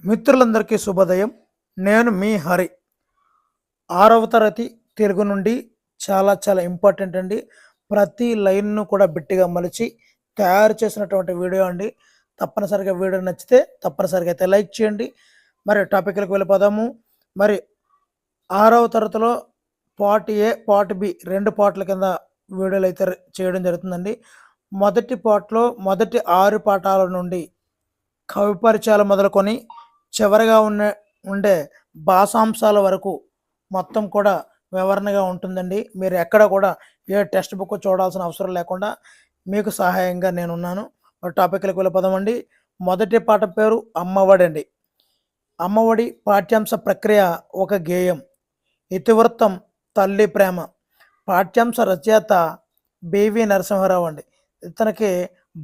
మిత్రులందరికీ శుభోదయం. నేను మీ హరి. 6వ తరగతి తెలుగు నుండి చాలా ఇంపార్టెంట్ అండి. ప్రతి లైన్‌ను కూడా బిట్టిగా మలిచి తయారు చేసినటువంటి వీడియో అండి. తప్పనిసరిగా వీడియో నచ్చితే తప్పనిసరిగా అయితే లైక్ చేయండి. మరి టాపిక్‌లోకి వెళ్ళిపోదాము. మరి 6వ తరగతిలో పార్ట్ ఏ, పార్ట్ బి 2 పార్ట్‌ల కింద వీడియోలైతే చేయడం జరుగుతుందండి. మొదటి పార్ట్‌లో మొదటి 6 పాఠాల నుండి కవి పరిచయాలు మొదలుకొని చివరగా ఉండే భాషాంశాల వరకు మొత్తం కూడా వివరణగా ఉంటుందండి. మీరు ఎక్కడ కూడా ఏ టెక్స్ట్ బుక్ చూడాల్సిన అవసరం లేకుండా మీకు సహాయంగా నేనున్నాను. టాపిక్‌లోకి వెళ్ళిపోదామండి. మొదటి పాఠం పేరు అమ్మఒడి అండి. అమ్మఒడి పాఠ్యాంశ ప్రక్రియ ఒక గేయం. ఇతివృత్తం తల్లి ప్రేమ. పాఠ్యాంశ రచయిత బివి నరసింహారావు అండి. ఇతనికి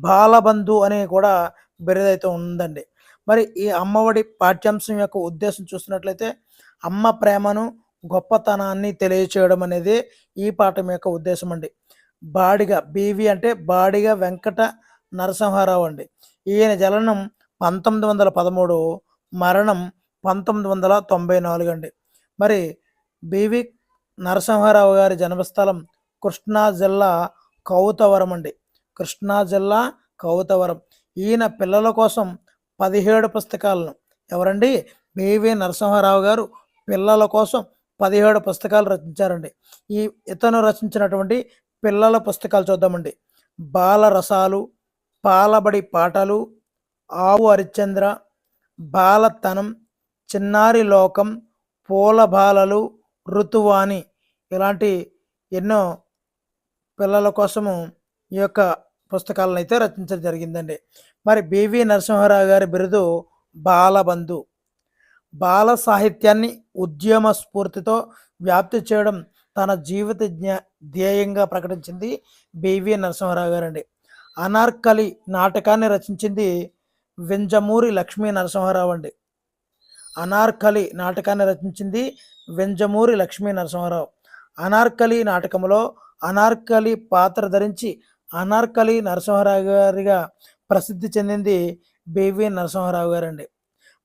బాలబంధు అని కూడా బిరుదైతే ఉందండి. మరి ఈ అమ్మఒడి పాఠ్యాంశం యొక్క ఉద్దేశం చూసినట్లయితే అమ్మ ప్రేమను, గొప్పతనాన్ని తెలియచేయడం అనేది ఈ పాఠం యొక్క ఉద్దేశం అండి. బాడిగ బివి అంటే బాడిగ వెంకట నరసింహారావు అండి. ఈయన జననం 1913, మరణం 1994 అండి. మరి బివి నరసింహారావు గారి జన్మస్థలం కృష్ణా జిల్లా కౌతవరం అండి. కృష్ణా జిల్లా కౌతవరం. ఈయన పిల్లల కోసం 17 పుస్తకాలను ఎవరండి బివి నరసింహారావు గారు పిల్లల కోసం 17 పుస్తకాలు రచించారండి. ఇతను రచించినటువంటి పిల్లల పుస్తకాలు చూద్దామండి. బాలరసాలు, పాలబడి పాటలు, ఆవు హరిశ్చంద్ర, బాలతనం, చిన్నారి లోకం, పూలబాలలు, ఋతువాణి ఇలాంటి ఎన్నో పిల్లల కోసము ఈ యొక్క పుస్తకాలను అయితే రచించడం జరిగిందండి. మరి బివి నరసింహారావు గారి బిరుదు బాలబంధు. బాల సాహిత్యాన్ని ఉద్యమ స్ఫూర్తితో వ్యాప్తి చేయడం తన జీవిత ధ్యేయంగా ప్రకటించింది బివి నరసింహారావు గారండి. అనార్కలి నాటకాన్ని రచించింది వెంజమూరి లక్ష్మీ నరసింహారావు అండి. అనార్కలి నాటకాన్ని రచించింది వెంజమూరి లక్ష్మీ నరసింహారావు. అనార్కలి నాటకంలో అనార్కలి పాత్ర ధరించి అనార్కలి నరసింహారావు గారిగా ప్రసిద్ధి చెందింది బివి నరసింహారావు గారండి.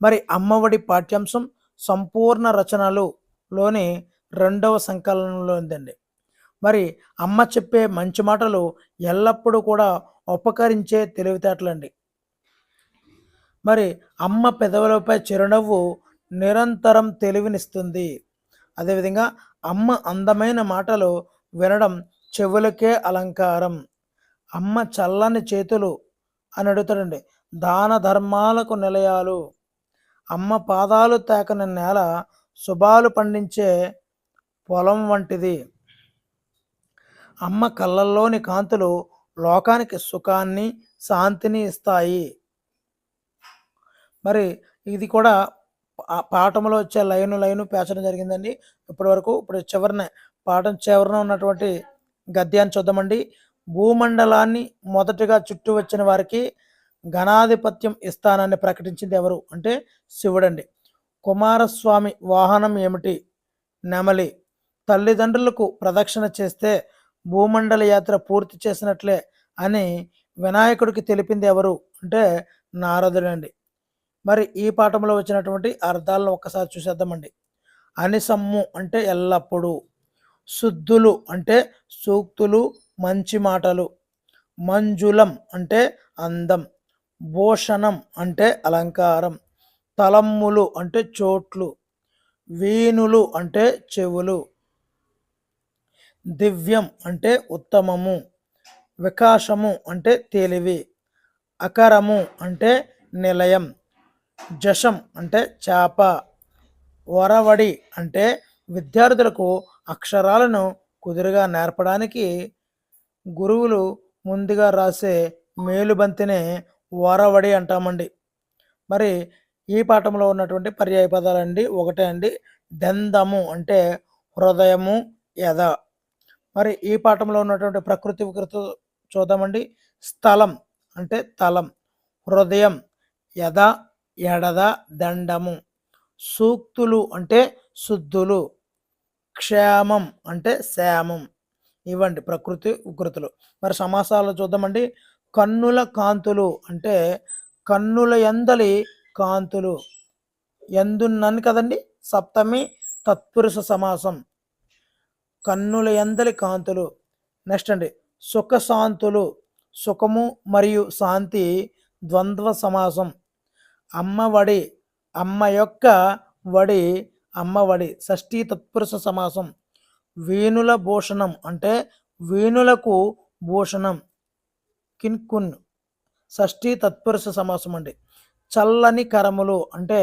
మరి అమ్మఒడి పాఠ్యాంశం సంపూర్ణ రచనలులోని 2వ సంకలనంలో ఉందండి. మరి అమ్మ చెప్పే మంచి మాటలు ఎల్లప్పుడూ కూడా ఉపకరించే తెలివితేటలండి. మరి అమ్మ పెదవులపై చిరునవ్వు నిరంతరం తెలివినిస్తుంది. అదేవిధంగా అమ్మ అందమైన మాటలు వినడం చెవులకే అలంకారం. అమ్మ చల్లని చేతులు అని అడుగుతాడండి. దాన ధర్మాలకు నిలయాలు. అమ్మ పాదాలు తాకని నేల శుభాలు పండించే పొలం వంటిది. అమ్మ కళ్ళల్లోని కాంతులు లోకానికి సుఖాన్ని, శాంతిని ఇస్తాయి. మరి ఇది కూడా పాఠంలో వచ్చే లైను పేర్చడం జరిగిందండి. ఇప్పుడు పాఠం చివరన ఉన్నటువంటి గద్యాన్ని చూద్దామండి. భూమండలాన్ని మొదటగా చుట్టూ వచ్చిన వారికి ఘనాధిపత్యం ఇస్తానని ప్రకటించింది ఎవరు అంటే శివుడండి. కుమారస్వామి వాహనం ఏమిటి? నెమలి. తల్లిదండ్రులకు ప్రదక్షిణ చేస్తే భూమండల యాత్ర పూర్తి చేసినట్లే అని వినాయకుడికి తెలిపింది ఎవరు అంటే నారదుడండి. మరి ఈ పాఠంలో వచ్చినటువంటి అర్థాలను ఒక్కసారి చూసేద్దామండి. అనిసమ్ము అంటే ఎల్లప్పుడూ. శుద్ధులు అంటే సూక్తులు, మంచి మాటలు. మంజులం అంటే అందం. భూషణం అంటే అలంకారం. తలమ్ములు అంటే చోట్లు. వీణులు అంటే చెవులు. దివ్యం అంటే ఉత్తమము. వికాసము అంటే తెలివి. అకరము అంటే నిలయం. జషం అంటే చేప. వరవడి అంటే విద్యార్థులకు అక్షరాలను కుదురుగా నేర్పడానికి గురువులు ముందుగా రాసే మేలుబంతినే వరవడి అంటామండి. మరి ఈ పాఠంలో ఉన్నటువంటి పర్యాయ పదాలండి ఒకటే అండి. దెందము అంటే హృదయము, ఎద. మరి ఈ పాఠంలో ఉన్నటువంటి ప్రకృతి వికృతి చూద్దామండి. స్థలం అంటే తలం. హృదయం, ఎద, ఎడద, దండము. సూక్తులు అంటే శుద్ధులు. క్షేమం అంటే శ్యామం. ఇవ్వండి ప్రకృతి వికృతులు. మరి సమాసాలు చూద్దామండి. కన్నుల కాంతులు అంటే కన్నుల యందలి కాంతులు. ఎందున్నను కదండి, సప్తమి తత్పురుష సమాసం. కన్నుల ఎందలి కాంతులు. నెక్స్ట్ అండి, సుఖశాంతులు. సుఖము మరియు శాంతి ద్వంద్వ సమాసం. అమ్మఒడి, అమ్మ యొక్క వడి, అమ్మఒడి షష్ఠీ తత్పురుష సమాసం. వేణుల భూషణం అంటే వేణులకు భూషణం, కిన్కున్ షష్ఠీ తత్పురుష సమాసం అండి. చల్లని కరములు అంటే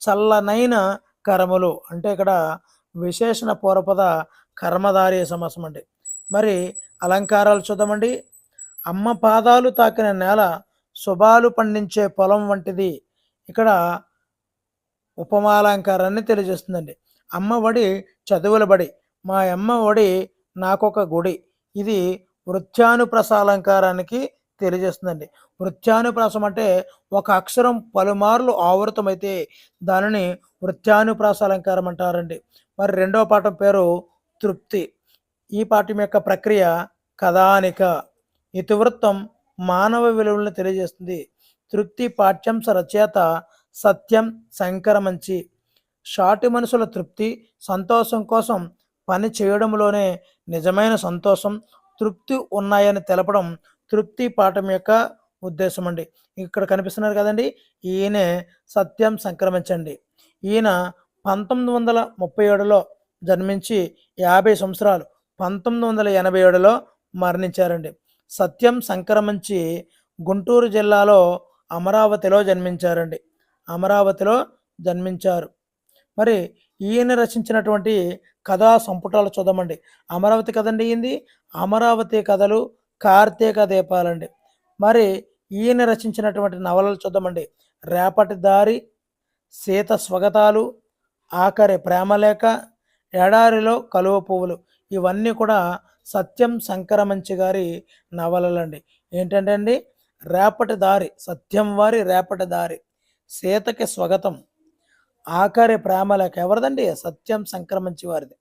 చల్లనైన కరములు అంటే ఇక్కడ విశేషణ పూర్వపద కర్మధారి సమాసం అండి. మరి అలంకారాలు చూద్దామండి. అమ్మ పాదాలు తాకిన నేల శుభాలు పండించే పొలం వంటిది. ఇక్కడ ఉపమాలంకారాన్ని తెలియజేస్తుందండి. అమ్మ ఒడి చదువుల బడి, మా అమ్మ ఒడి నాకొక గుడి. ఇది వృత్యానుప్రాసాలంకారానికి తెలియజేస్తుందండి. వృత్యానుప్రాసం అంటే ఒక అక్షరం పలుమార్లు ఆవృతమైతే దానిని వృత్యానుప్రాసాలంకారం అంటారండి. మరి రెండవ పాఠం పేరు తృప్తి. ఈ పాఠం యొక్క ప్రక్రియ కథానిక. ఇతివృత్తం మానవ విలువలను తెలియజేస్తుంది. తృప్తి పాఠ్యాంశ రచయిత సత్యం సంకరమంచి. షాటి మనుషుల తృప్తి సంతోషం కోసం పని చేయడంలోనే నిజమైన సంతోషం తృప్తి ఉన్నాయని తెలపడం తృప్తి పాఠం యొక్క ఉద్దేశం అండి. ఇక్కడ కనిపిస్తున్నారు కదండి, ఈయనే సత్యం సంక్రమించండి. ఈయన 1937లో జన్మించి 50 సంవత్సరాలు 1987లో మరణించారండి. సత్యం సంక్రమించి గుంటూరు జిల్లాలో అమరావతిలో జన్మించారండి. అమరావతిలో జన్మించారు. మరి ఈయన రచించినటువంటి కథా సంపుటాలు చూద్దామండి. అమరావతి కదండి ఈయనది. అమరావతి కథలు, కార్తీక దీపాలండి. మరి ఈయన రచించినటువంటి నవలలు చూద్దామండి. రేపటి దారి, సీత స్వగతాలు, ఆఖరి ప్రేమలేఖ, ఎడారిలో కలువ పువ్వులు. ఇవన్నీ కూడా సత్యం సంకరమంచి గారి నవలలండి. ఏంటంటే అండి, రేపటి దారి సత్యం వారి రేపటి దారి, సీతకి స్వగతం, ఆఖరి ప్రేమలేఖ ఎవరిదండి, సత్యం సంక్రమించి వారిది,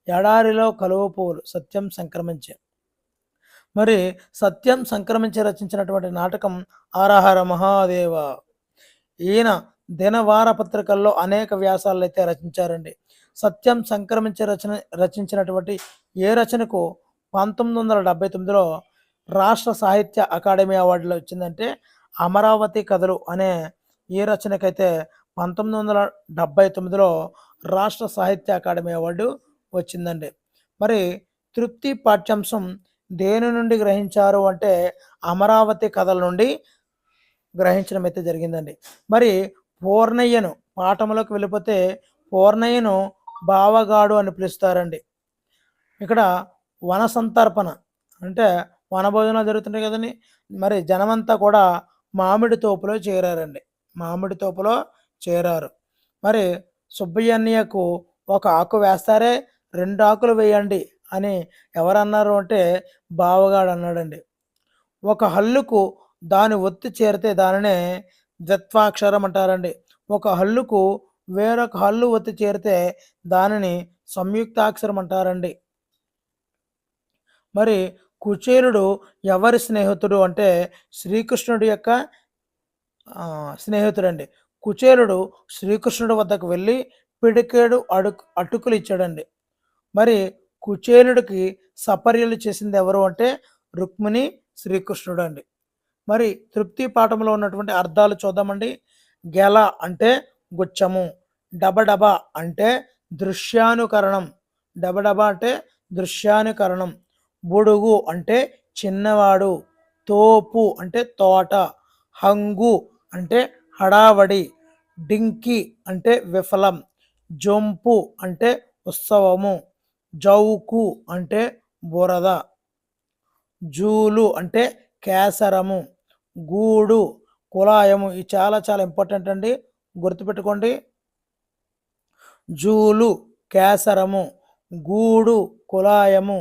ఎడారిలో కలువ పువ్వులు సత్యం సంక్రమించి. మరి సత్యం సంక్రమించి రచించినటువంటి నాటకం హరహర మహాదేవ. ఈయన దినవార పత్రికల్లో అనేక వ్యాసాలు అయితే రచించారండి. సత్యం సంక్రమించి రచించినటువంటి ఏ రచనకు 1979లో రాష్ట్ర సాహిత్య అకాడమీ అవార్డులో వచ్చిందంటే అమరావతి కథలు అనే ఈ రచనకైతే 1979లో రాష్ట్ర సాహిత్య అకాడమీ అవార్డు వచ్చిందండి. మరి తృప్తి పాఠ్యాంశం దేని నుండి గ్రహించారు అంటే అమరావతి కథల నుండి గ్రహించడం అయితే జరిగిందండి. మరి పూర్ణయ్యను పాఠంలోకి వెళ్ళిపోతే పూర్ణయ్యను బావగాడు అని పిలుస్తారండి. ఇక్కడ వన సంతర్పణ అంటే వనభోజనాలు జరుగుతుంటాయి కదండి. మరి జనమంతా కూడా మామిడి తోపులో చేరారండి. మామిడి తోపులో చేరారు. మరి సుబ్బయ్య అన్నయ్యకు ఒక ఆకు వేస్తారే, 2 ఆకులు వేయండి అని ఎవరన్నారు అంటే బావగాడు అన్నాడండి. ఒక హల్లుకు దాని ఒత్తి చేరితే దానినే ద్విత్వాక్షరం అంటారండి. ఒక హల్లుకు వేరొక హల్లు ఒత్తి చేరితే దానిని సంయుక్తాక్షరం అంటారండి. మరి కుచేలుడు ఎవరి స్నేహితుడు అంటే శ్రీకృష్ణుడి యొక్క స్నేహితుడండి. కుచేలుడు శ్రీకృష్ణుడి వద్దకు వెళ్ళి పిడికేడు అటుకులు ఇచ్చాడండి. మరి కుచేలుడికి సపర్యలు చేసింది ఎవరు అంటే రుక్మిణి శ్రీకృష్ణుడు అండి. మరి తృప్తి పాఠంలో ఉన్నటువంటి అర్థాలు చూద్దామండి. గెల అంటే గుచ్చము, డబడబ అంటే దృశ్యానుకరణం, డబడబ అంటే దృశ్యానుకరణం, బుడుగు అంటే చిన్నవాడు, తోపు అంటే తోట, హంగు అంటే హడావడి, డింకి అంటే విఫలం, జొంపు అంటే ఉత్సవము, జౌకు అంటే బురద, జూలు అంటే కేసరము, గూడు కులాయము. ఇది చాలా చాలా ఇంపార్టెంట్ అండి, గుర్తుపెట్టుకోండి. జూలు కేసరము, గూడు కులాయము,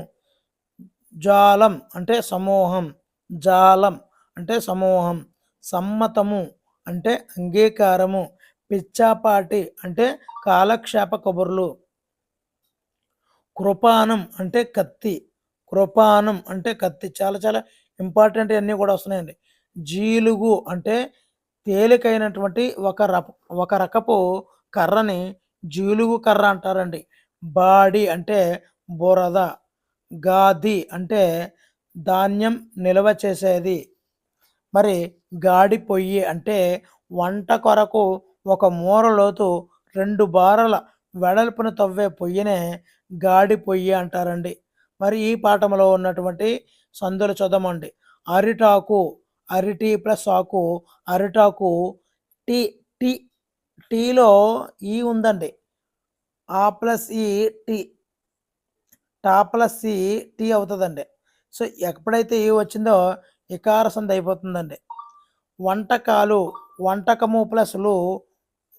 జాలం అంటే సమూహం, జాలం అంటే సమూహం, సమ్మతము అంటే అంగీకారము, పిచ్చాపాటి అంటే కాలక్షేప కబుర్లు, కృపానం అంటే కత్తి, కృపానం అంటే కత్తి. చాలా చాలా ఇంపార్టెంట్ అన్నీ కూడా వస్తున్నాయండి. జీలుగు అంటే తేలికైనటువంటి ఒక రకపు కర్రని జీలుగు కర్ర అంటారండి. బాడి అంటే బురద, గాది అంటే ధాన్యం నిల్వ చేసేది. మరి గాడి పొయ్యి అంటే వంట కొరకు ఒక మూర లోతు 2 బారల వెడల్పున తవ్వే పొయ్యినే గాడి పొయ్యి అంటారండి. మరి ఈ పాఠంలో ఉన్నటువంటి సందులు చదవండి. అరిటాకు, అరిటి ప్లస్ ఆకు, అరిటాకు. టీ టీ టీలో ఈ ఉందండి. ఆ ప్లస్ ఈ టీ, టా ప్లస్ ఈ టీ అవుతుందండి. సో ఎప్పుడైతే ఈ వచ్చిందో ఇకార సంధి అయిపోతుందండి. వంటకాలు, వంటకము ప్లస్ లు,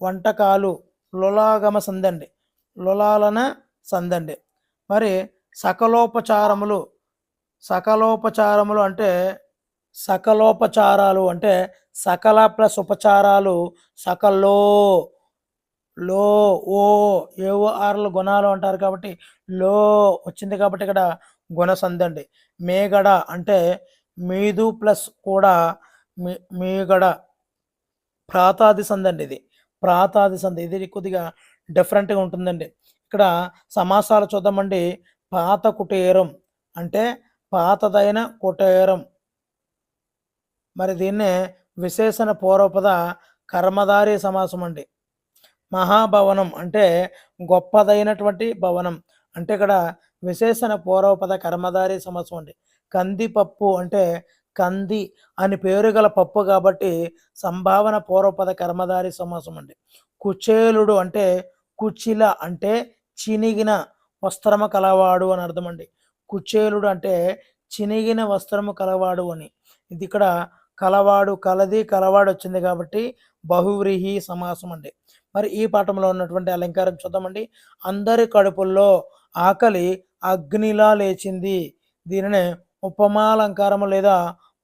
వంటకాలు, లులాగమ సందండి, లులాలన సందండి. మరి సకలోపచారములు, సకలోపచారములు అంటే సకలోపచారాలు అంటే సకల ప్లస్ ఉపచారాలు, సకలో, లో, ఓ, ఏవో ఆర్లు గుణాలు అంటారు కాబట్టి లో వచ్చింది కాబట్టి ఇక్కడ గుణ సంధి అండి. మేగడ అంటే మీదు ప్లస్ కూడా మీగడ, ప్రాతాది సంధి అండి ఇది. ప్రాతాది సంధి ఇది కొద్దిగా డిఫరెంట్గా ఉంటుందండి. ఇక్కడ సమాసాలు చూద్దామండి. పాత కుటీరం అంటే పాతదైన కుటీరం. మరి దీన్నే విశేషణ పూర్వపద కర్మధారి సమాసం అండి. మహాభవనం అంటే గొప్పదైనటువంటి భవనం. అంటే ఇక్కడ విశేషణ పూర్వపద కర్మధారి సమాసం అండి. కందిపప్పు అంటే కంది అని పేరు గల పప్పు కాబట్టి సంభావన పూర్వపద కర్మధారి సమాసం అండి. కుచేలుడు అంటే కుచిల అంటే చినిగిన వస్త్రము కలవాడు అని అర్థం అండి. కుచేలుడు అంటే చినిగిన వస్త్రము కలవాడు అని. ఇది ఇక్కడ కలవాడు, కలది, కలవాడు వచ్చింది కాబట్టి బహువ్రీహి సమాసం అండి. మరి ఈ పాఠంలో ఉన్నటువంటి అలంకారం చూద్దామండి. అందరి కడుపుల్లో ఆకలి అగ్నిలా లేచింది. దీనినే ఉపమాలంకారము లేదా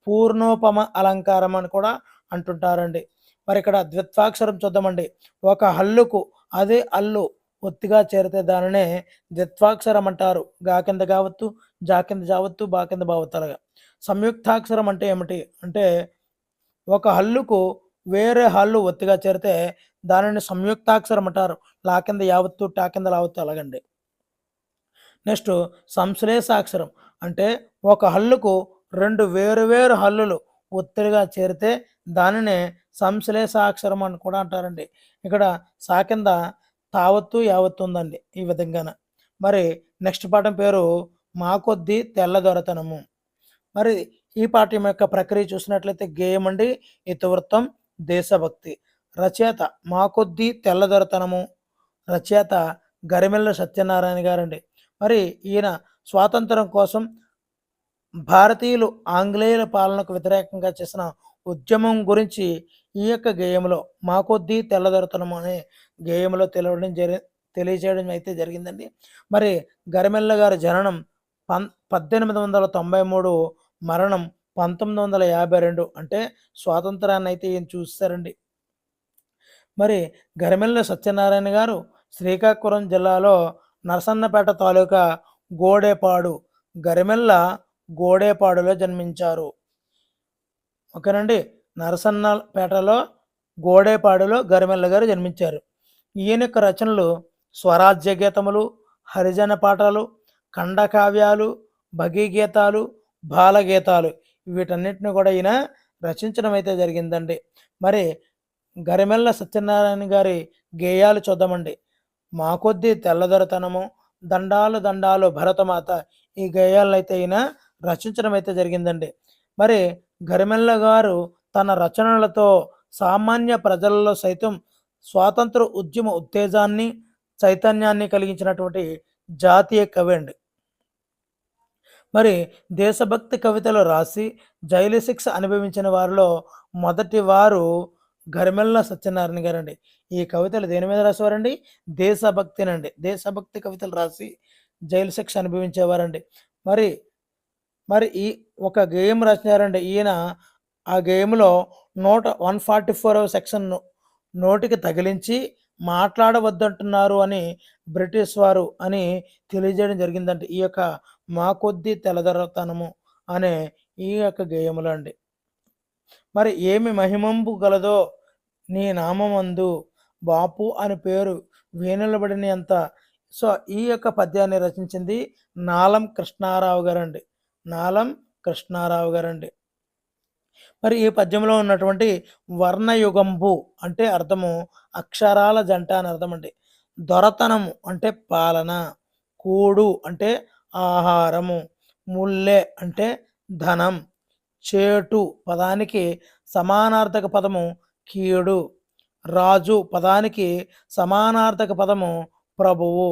పూర్ణోపమ అలంకారం అని కూడా అంటుంటారండి. మరి ఇక్కడ ద్విత్వాక్షరం చూద్దామండి. ఒక హల్లుకు అదే అల్లు ఒత్తిగా చేరితే దానినే ద్విత్వాక్షరం అంటారు. గా కింద కావత్తు, జా కింద జావత్తు, బా కింద బావత్తలుగా. సంయుక్తాక్షరం అంటే ఏమిటి అంటే ఒక హల్లుకు వేరే హల్లు ఒత్తిగా చేరితే దానిని సంయుక్తాక్షరం అంటారు. లా కింద యావత్తు, టా కింద లావత్తు అలాగండి. నెక్స్ట్ సంశ్లేషాక్షరం అంటే ఒక హల్లుకు 2 వేరు హల్లులు ఒత్తిడిగా చేరితే దానినే సంశ్లేషాక్షరం అని కూడా అంటారండి. ఇక్కడ సా కింద తావత్తు, యావత్తు ఉందండి ఈ విధంగాన. మరి నెక్స్ట్ పాఠం పేరు మా కొద్దీ తెల్లదొరతనము. మరి ఈ పాఠం యొక్క ప్రక్రియ చూసినట్లయితే గేయం అండి, ఇతివృత్తం, దేశభక్తి. రచయిత మా కొద్దీ తెల్లదొరతనము, రచయిత గరిమెళ్ళ సత్యనారాయణ గారండి. మరి ఈయన స్వాతంత్రం కోసం భారతీయులు ఆంగ్లేయుల పాలనకు వ్యతిరేకంగా చేసిన ఉద్యమం గురించి ఈ యొక్క గేయంలో మా కొద్దీ తెల్లదొరతనం అనే గేయంలో తెలియజేయడం అయితే జరిగిందండి. మరి గరిమెళ్ళ గారి జననం 1893, మరణం 1952. అంటే స్వాతంత్రాన్ని అయితే ఈయన చూస్తారండి. మరి గరిమెళ్ళ సత్యనారాయణ గారు శ్రీకాకుళం జిల్లాలో నరసన్నపేట తాలూకా గోడేపాడు, గరిమెళ్ళ గోడేపాడులో జన్మించారు. ఓకేనండి. నరసన్నపేటలో గోడేపాడులో గరిమెళ్ళ గారు జన్మించారు. ఈయన యొక్క రచనలు స్వరాజ్య గీతములు, హరిజన పాటలు, ఖండకావ్యాలు, భగీగీతాలు, బాలగీతాలు వీటన్నిటిని కూడా ఈయన రచించడం అయితే జరిగిందండి. మరి గరిమెళ్ళ సత్యనారాయణ గారి గేయాలు చూద్దామండి. మా కొద్దీ తెల్లదొరతనము, దండాలు దండాలు భరతమాత ఈ గేయాలను అయితే ఈయన రచించడం అయితే జరిగిందండి. మరి గరిమెళ్ళ గారు తన రచనలతో సామాన్య ప్రజలలో సైతం స్వాతంత్ర ఉద్యమ ఉత్తేజాన్ని, చైతన్యాన్ని కలిగించినటువంటి జాతీయ కవి అండి. మరి దేశభక్తి కవితలు రాసి జైలు శిక్ష అనుభవించిన వారిలో మొదటి వారు గరిమెళ్ళ సత్యనారాయణ గారండి. ఈ కవితలు దేని మీద రాసేవారండి? దేశభక్తినండి. దేశభక్తి కవితలు రాసి జైలు శిక్ష అనుభవించేవారండి. మరి మరి ఈ ఒక గేయం రాసినారండి ఈయన. ఆ గేయంలో 144వ సెక్షన్ నోటికి తగిలించి మాట్లాడవద్దంటున్నారు అని బ్రిటిష్ వారు అని తెలియజేయడం జరిగిందండి. ఈ యొక్క మా కొద్దీ తెల్లదొరతనము అనే ఈ యొక్క గేయములో అండి. మరి ఏమి మహిమంబు గలదో నీ నామందు బాపు అని పేరు వేనులబడినంత. సో ఈ యొక్క పద్యాన్ని రచించింది నాలం కృష్ణారావు గారండి. నాలం కృష్ణారావు గారండి. మరి ఈ పద్యంలో ఉన్నటువంటి వర్ణయుగంబు అంటే అర్థము అక్షరాల జంట అని అర్థం అండి. దొరతనము అంటే పాలన, కూడు అంటే ఆహారము, ముల్లె అంటే ధనం, చేటు పదానికి సమానార్థక పదము కీడు, రాజు పదానికి సమానార్థక పదము ప్రభువు,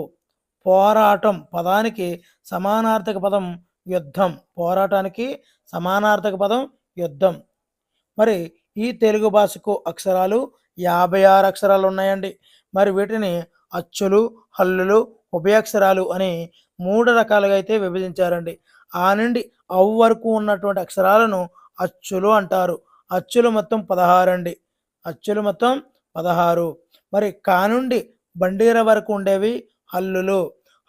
పోరాటం పదానికి సమానార్థక పదం యుద్ధం, పోరాటానికి సమానార్థక పదం యుద్ధం. మరి ఈ తెలుగు భాషకు అక్షరాలు 56 అక్షరాలు ఉన్నాయండి. మరి వీటిని అచ్చులు, హల్లులు, ఉభయాక్షరాలు అని 3 రకాలుగా అయితే విభజించారండి. ఆ నుండి అవ్ వరకు ఉన్నటువంటి అక్షరాలను అచ్చులు అంటారు. అచ్చులు మొత్తం 16 అండి. అచ్చులు మొత్తం 16. మరి కా నుండి బండీర వరకు ఉండేవి హల్లులు.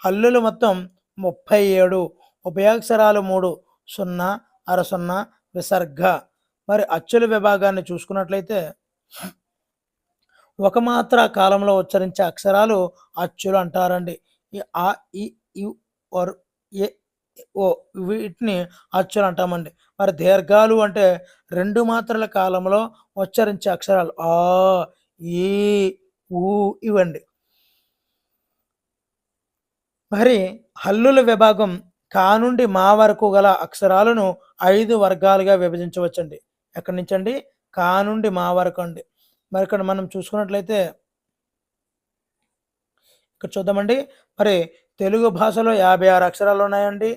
హల్లులు మొత్తం 37. ఉభయాక్షరాలు 3, సున్నా, అరసున్నా, విసర్గ. మరి అచ్చుల విభాగాన్ని చూసుకున్నట్లయితే ఒక మాత్ర కాలంలో ఉచ్చరించే అక్షరాలు అచ్చులు అంటారండి. ఈ ఆ, ఈ, యు, ఒర్, ఏ, ఓ వీటిని అచ్చులు అంటామండి. మరి దీర్ఘాలు అంటే 2 మాత్రల కాలంలో ఉచ్చరించే అక్షరాలు ఆ, ఈ, ఊ ఇవండి. మరి హల్లుల విభాగం కా నుండి మా వరకు గల అక్షరాలను 5 వర్గాలుగా విభజించవచ్చండి. ఎక్కడి నుంచండి? కా నుండి మా వరకు అండి. మరి ఇక్కడ మనం చూసుకున్నట్లయితే ఇక్కడ చూద్దామండి. మరి తెలుగు భాషలో 56 అక్షరాలు ఉన్నాయండి.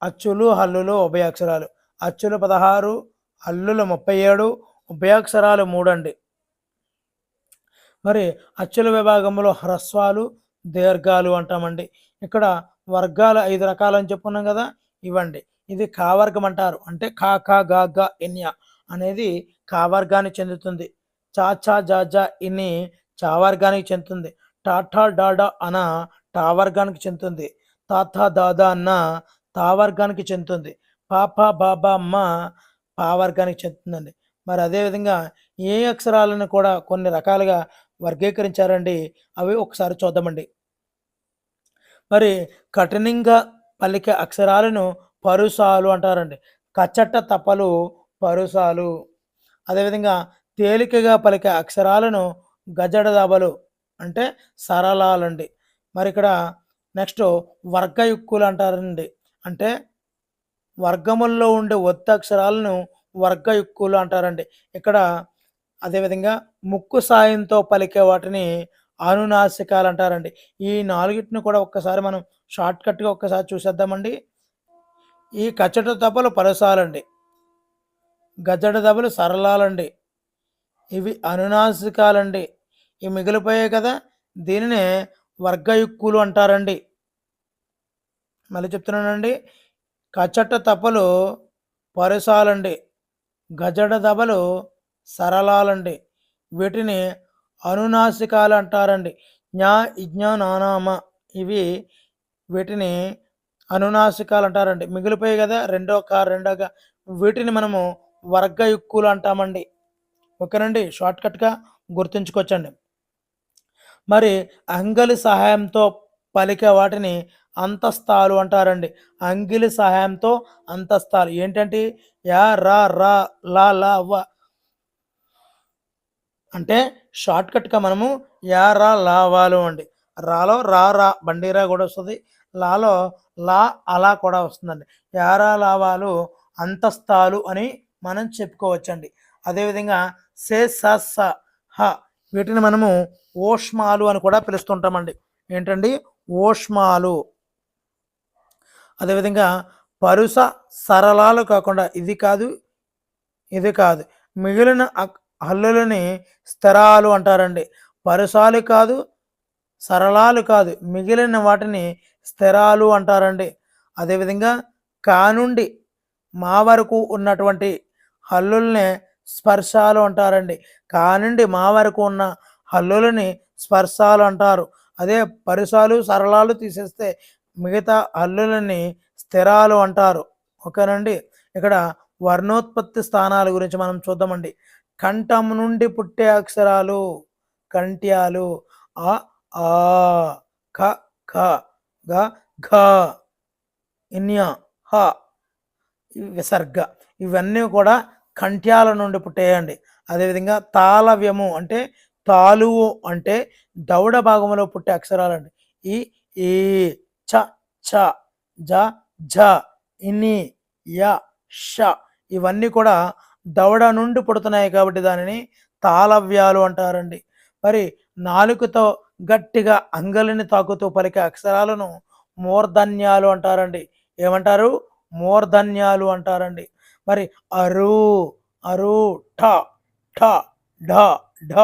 అచ్చులు, హల్లులు, ఉభయాక్షరాలు. అచ్చులు 16, హల్లులు 37, ఉభయాక్షరాలు 3 అండి. మరి అచ్చుల విభాగంలో హ్రస్వాలు, దీర్ఘాలు అంటామండి. ఇక్కడ వర్గాలు 5 రకాలు అని చెప్పుకున్నాం కదా, ఇవ్వండి. ఇది కావర్గం అంటారు. అంటే కా ఖా గా గ ఇన్య అనేది కావర్గానికి చెందుతుంది. చా చా జా జా ఇన్ని చావర్గానికి చెందుతుంది. టాటా డాడా అన టావర్గానికి చెందుతుంది. తాత దాదా అన్న తావర్గానికి చెందుతుంది. పాప బాబా అమ్మ పావర్గానికి చెందుతుందండి. మరి అదేవిధంగా ఏ అక్షరాలను కూడా కొన్ని రకాలుగా వర్గీకరించారండి. అవి ఒకసారి చూద్దామండి. మరి కఠినంగా పలికే అక్షరాలను పరుసాలు అంటారండి. కచ్చట తపలు పరుసాలు. అదేవిధంగా తేలికగా పలికే అక్షరాలను గజడ దబలు అంటే సరళాలండి. మరి ఇక్కడ నెక్స్ట్ వర్గయుక్కులు అంటారండి. అంటే వర్గముల్లో ఉండే ఒత్తక్షరాలను వర్గయుక్కులు అంటారండి. ఇక్కడ అదేవిధంగా ముక్కు సాయంతో పలికే వాటిని అనునాసికాలు అంటారండి. ఈ 4టిని కూడా ఒక్కసారి మనం షార్ట్‌కట్‌గా ఒక్కసారి చూసేద్దామండి. ఈ కచ్చట తపలు పరసాలండి. గజడ దబలు సరళాలండి. ఇవి అనునాసికాలండి. ఇవి మిగిలిపోయాయి కదా! దీనినే వర్గయుక్కులు అంటారండి. మళ్ళీ చెప్తున్నానండి. కచ్చట తపలు పరుసాలండి. గజడ దబలు సరళాలండి. వీటిని అనునాసికాలు అంటారండి. జ్ఞ, ఇజ్ఞ, నానామ ఇవి వీటిని అనునాసికాలు అంటారండి. మిగిలిపోయాయి కదా రెండోగా వీటిని మనము వర్గయుక్కులు అంటామండి. ఓకేనండి, షార్ట్‌కట్‌గా గుర్తుంచుకోవచ్చండి. మరి అంగలి సహాయంతో పలికే వాటిని అంతస్తాలు అంటారండి. అంగిలి సహాయంతో అంతస్తాలు ఏంటంటే యా, రా, రా, లా, లా, వ అంటే షార్ట్‌కట్‌గా మనము యా, రా, లావాలు అండి. రాలో రా, రా బండిరా కూడా వస్తది. లాలో లా, అలా కూడా వస్తుందండి. యా, రా, లావాలు అంతస్తాలు అని మనం చెప్పుకోవచ్చండి. అదేవిధంగా సే, స, స, హ వీటిని మనము ఓష్మాలు అని కూడా పిలుస్తుంటామండి. ఏంటండి? ఓష్మాలు. అదేవిధంగా పరుస సరళాలు కాకుండా ఇది కాదు, ఇది కాదు. మిగిలిన హల్లులని స్థిరాలు అంటారండి. పరుసాలు కాదు, సరళాలు కాదు. మిగిలిన వాటిని స్థిరాలు అంటారండి. అదేవిధంగా కా నుండి మా వరకు ఉన్నటువంటి హల్లుల్ని స్పర్శాలు అంటారండి. కా నుండి మా వరకు ఉన్న హల్లులని స్పర్శాలు అంటారు. అదే పరుసాలు, సరళాలు తీసేస్తే మిగతా హల్లులని స్థిరాలు అంటారు. ఓకేనండి. ఇక్కడ వర్ణోత్పత్తి స్థానాల గురించి మనం చూద్దామండి. కంఠం నుండి పుట్టే అక్షరాలు కంట్యాలు. అ, ఆ, ఖ, ఖ, గ, ఘ, ఇన్య, హ, విసర్గ. ఇవన్నీ కూడా కంఠ్యాల నుండి పుట్టాయండి. అదేవిధంగా తాళవ్యము అంటే తాలువు అంటే దవడ భాగంలో పుట్టే అక్షరాలండి. ఈ, ఈ, చ, ఛ, జ, ఝ, ఇని, య, ష ఇవన్నీ కూడా దవడ నుండి పుడుతున్నాయి కాబట్టి దానిని తాళవ్యాలు అంటారండి. మరి నాలుకతో గట్టిగా అంగలిని తాకుతూ పలికే అక్షరాలను మూర్ధన్యాలు అంటారండి. ఏమంటారు? మూర్ధన్యాలు అంటారండి. మరి అరు, అరు, ఠ, ఠ, ఢ, ఢ,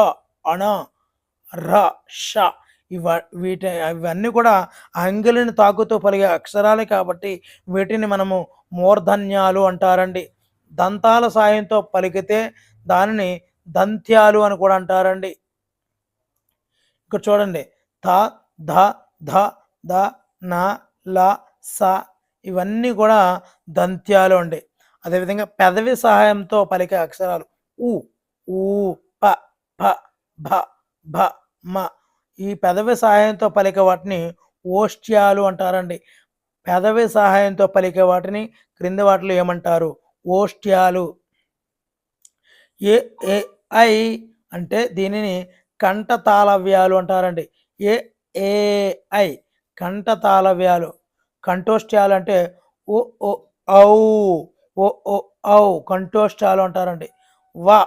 అణ, ర, ష ఇవ వీటి ఇవన్నీ కూడా అంగిలిని తాకుతూ పలిగే అక్షరాలే కాబట్టి వీటిని మనము మూర్ధన్యాలు అంటారండి. దంతాల సాయంతో పలికితే దానిని దంత్యాలు అని కూడా అంటారండి. ఇక్కడ చూడండి థ, ధ, ధ, ద, న, ల, స ఇవన్నీ కూడా దంత్యాలు అండి. అదేవిధంగా పెదవి సహాయంతో పలికే అక్షరాలు ఉ, ఊ, ప, ఫ, భ, భ, మ ఈ పెదవి సహాయంతో పలికే వాటిని ఓష్ట్యాలు అంటారండి. పెదవి సహాయంతో పలికే వాటిని క్రింది వాటిలో ఏమంటారు? ఓష్ట్యాలు. ఏ, ఏ, ఐ అంటే దీనిని కంఠ తాళవ్యాలు అంటారండి. ఏ, ఏ, ఐ కంఠ తాళవ్యాలు. కంఠోష్ట్యాలు అంటే ఓ, ఓ, ఔ, ఓ, ఓ, ఔ కంఠోష్ట్యాలు అంటారండి. వ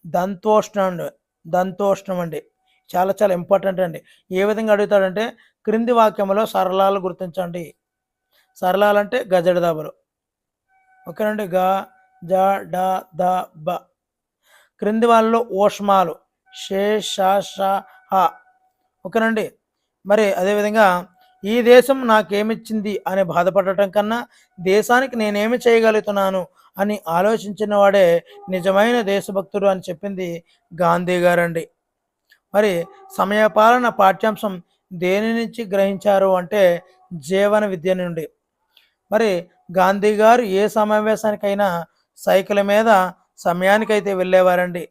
దంతోష్ణం అండి. దంతోష్ణం అండి. చాలా చాలా ఇంపార్టెంట్ అండి. ఏ విధంగా అడుగుతాడంటే క్రింది వాక్యంలో సరళాలు గుర్తించండి. సరళాలంటే గజడి దబలు. ఓకేనండి. గ, జ, డ, ద, బ. క్రింది వాళ్ళలో ఊష్మాలు షే, ష, ష, హ. ఓకేనండి. మరి అదేవిధంగా ఈ దేశం నాకేమిచ్చింది అని బాధపడటం కన్నా దేశానికి నేనేమి చేయగలుగుతున్నాను అని ఆలోచించిన వాడే నిజమైన దేశభక్తుడు అని చెప్పింది గాంధీ గారండి. మరి సమయపాలన పాఠ్యాంశం దేని నుంచి గ్రహించారు అంటే జీవన విద్య నుండి. మరి గాంధీ గారు ఏ సమావేశానికైనా సైకిల్ మీద సమయానికైతే వెళ్ళేవారండి.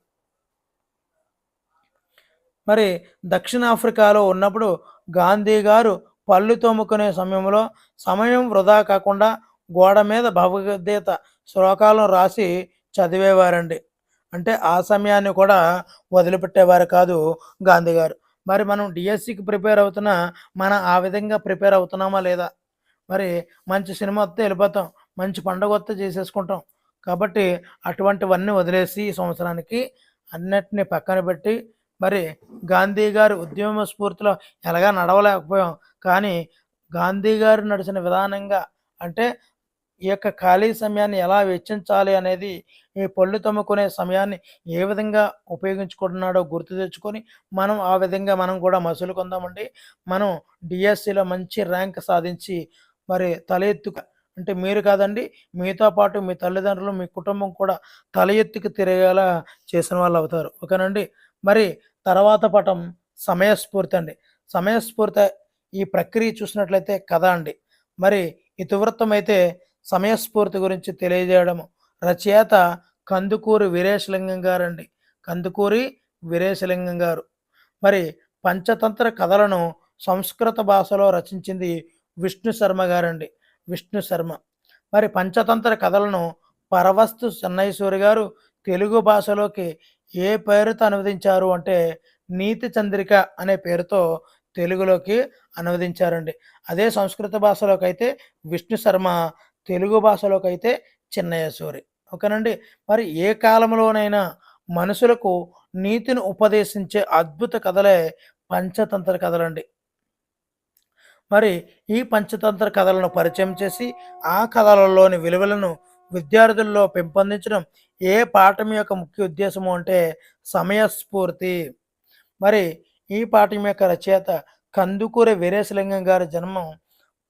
మరి దక్షిణాఫ్రికాలో ఉన్నప్పుడు గాంధీ గారు పళ్ళు తోముకునే సమయంలో సమయం వృధా కాకుండా గోడ మీద భగవద్గీత శ్లోకాలను రాసి చదివేవారండి. అంటే ఆ సమయాన్ని కూడా వదిలిపెట్టేవారు కాదు గాంధీ గారు. మరి మనం డిఎస్సికి ప్రిపేర్ అవుతున్నా మనం ఆ విధంగా ప్రిపేర్ అవుతున్నామా లేదా? మరి మంచి సినిమా వస్తే వెళ్ళిపోతాం, మంచి పండుగ వస్తే చేసేసుకుంటాం. కాబట్టి అటువంటివన్నీ వదిలేసి ఈ సంవత్సరానికి అన్నిటిని పక్కన పెట్టి మరి గాంధీ గారి ఉద్యమ స్ఫూర్తిలో ఎలాగా నడవలేకపోయాం. కానీ గాంధీ గారు నడిచిన విధానంగా అంటే ఈ యొక్క ఖాళీ సమయాన్ని ఎలా వెచ్చించాలి అనేది, ఈ పళ్ళు తోముకునే సమయాన్ని ఏ విధంగా ఉపయోగించుకుంటున్నాడో గుర్తు తెచ్చుకొని మనం ఆ విధంగా మనం కూడా మసులుకుందామండి. మనం డిఎస్సిలో మంచి ర్యాంక్ సాధించి మరి తల ఎత్తుకు అంటే మీరు కాదండి, మీతో పాటు మీ తల్లిదండ్రులు, మీ కుటుంబం కూడా తల ఎత్తుకు తిరిగేలా చేసిన వాళ్ళు అవుతారు. ఓకేనండి. మరి తర్వాత పటం సమయస్ఫూర్తి అండి. సమయస్ఫూర్తి ఈ ప్రక్రియ చూసినట్లయితే కథ అండి. మరి ఇతివృత్తం అయితే సమయస్ఫూర్తి గురించి తెలియజేయడము. రచయిత కందుకూరి వీరేశలింగం గారండి. కందుకూరి వీరేశలింగం గారు. మరి పంచతంత్ర కథలను సంస్కృత భాషలో రచించింది విష్ణు శర్మ గారండి. విష్ణు శర్మ. మరి పంచతంత్ర కథలను పరవస్తు చెన్నైసూరి గారు తెలుగు భాషలోకి ఏ పేరుతో అనువదించారు అంటే నీతి చంద్రిక అనే పేరుతో తెలుగులోకి అనువదించారండి. అదే సంస్కృత భాషలోకి అయితే విష్ణు శర్మ, తెలుగు భాషలోకి అయితే చిన్నయసూరి. ఓకేనండి. మరి ఏ కాలంలోనైనా మనుషులకు నీతిని ఉపదేశించే అద్భుత కథలే పంచతంత్ర కథలండి. మరి ఈ పంచతంత్ర కథలను పరిచయం చేసి ఆ కథలలోని విలువలను విద్యార్థుల్లో పెంపొందించడం ఏ పాఠం యొక్క ముఖ్య ఉద్దేశము అంటే సమయస్ఫూర్తి. మరి ఈ పాఠం యొక్క రచయిత కందుకూరి వీరేశలింగం గారి జన్మం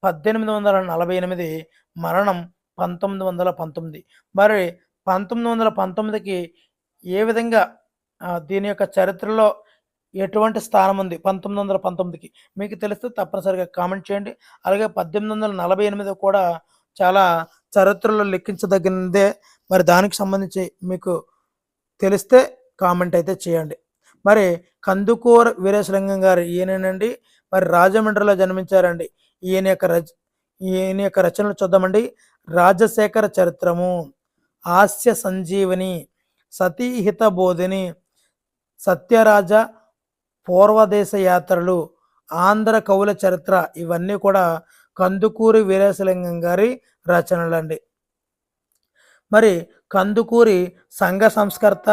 1848, మరణం 1919. మరి 1919కి ఏ విధంగా దీని యొక్క చరిత్రలో ఎటువంటి స్థానం ఉంది 1919కి మీకు తెలిస్తే తప్పనిసరిగా కామెంట్ చేయండి. అలాగే 1848 కూడా చాలా చరిత్రలో లెక్కించదగినదే. మరి దానికి సంబంధించి మీకు తెలిస్తే కామెంట్ అయితే చేయండి. మరి కందుకూరి వీరేశలింగం గారు ఈయనేనండి. మరి రాజమండ్రిలో జన్మించారండి. ఈయన యొక్క రచ ఈయన యొక్క రచనలు చూద్దామండి. రాజశేఖర చరిత్రము, హాస్య సంజీవని, సతీహిత బోధిని, సత్యరాజ పూర్వదేశ యాత్రలు, ఆంధ్ర కవుల చరిత్ర, ఇవన్నీ కూడా కందుకూరి వీరేశలింగం గారి రచనలండి. మరి కందుకూరి సంఘ సంస్కర్త,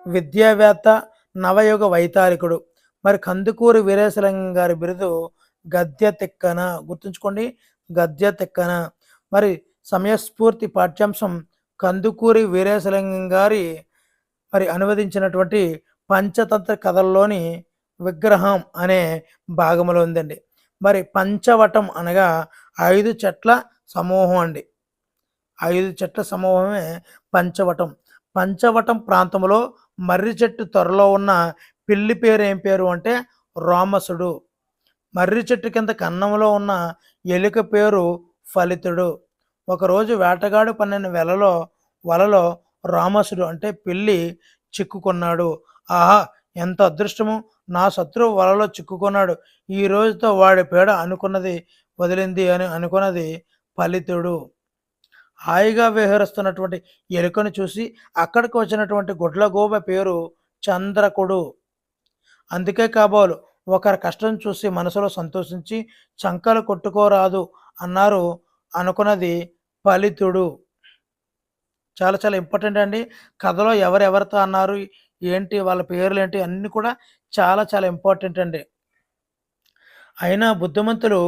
విద్యావేత్త, నవయుగ వైతాళికుడు. మరి కందుకూరి వీరేశలింగం గారి బిరుదు గద్య తిక్కన. గుర్తుంచుకోండి, గద్య తిక్కన. మరి సమయస్ఫూర్తి పాఠ్యాంశం కందుకూరి వీరేశలింగం గారి మరి అనువదించినటువంటి పంచతంత్ర కథల్లోని విగ్రహం అనే భాగంలో ఉందండి. మరి పంచవటం అనగా 5 చెట్ల సమూహం అండి. 5 చెట్ల సమూహమే పంచవటం. పంచవటం ప్రాంతంలో మర్రి చెట్టు త్వరలో ఉన్న పిల్లి పేరు ఏం పేరు అంటే రామసుడు. మర్రి చెట్టు కింద కన్నంలో ఉన్న ఎలుక పేరు ఫలితుడు. ఒకరోజు వేటగాడు పన్నెన వలలో రామసుడు అంటే పిల్లి చిక్కుకున్నాడు. ఆహా, ఎంత అదృష్టము! నా శత్రువు వలలో చిక్కుకున్నాడు. ఈ రోజుతో వాడి పేడ అనుకున్నది వదిలింది అని అనుకున్నది ఫలితుడు. హాయిగా విహరిస్తున్నటువంటి ఎలుకను చూసి అక్కడికి వచ్చినటువంటి గుడ్లగూబ పేరు చంద్రకుడు. అందుకే కాబోలు ఒకరి కష్టం చూసి మనసులో సంతోషించి చంకలు కొట్టుకోరాదు అన్నారు అనుకున్నది ఫలితుడు. చాలా చాలా ఇంపార్టెంట్ అండి. కథలో ఎవరెవరితో అన్నారు, ఏంటి వాళ్ళ పేర్లు ఏంటి, అన్నీ కూడా చాలా చాలా ఇంపార్టెంట్ అండి. అయినా బుద్ధిమంతులు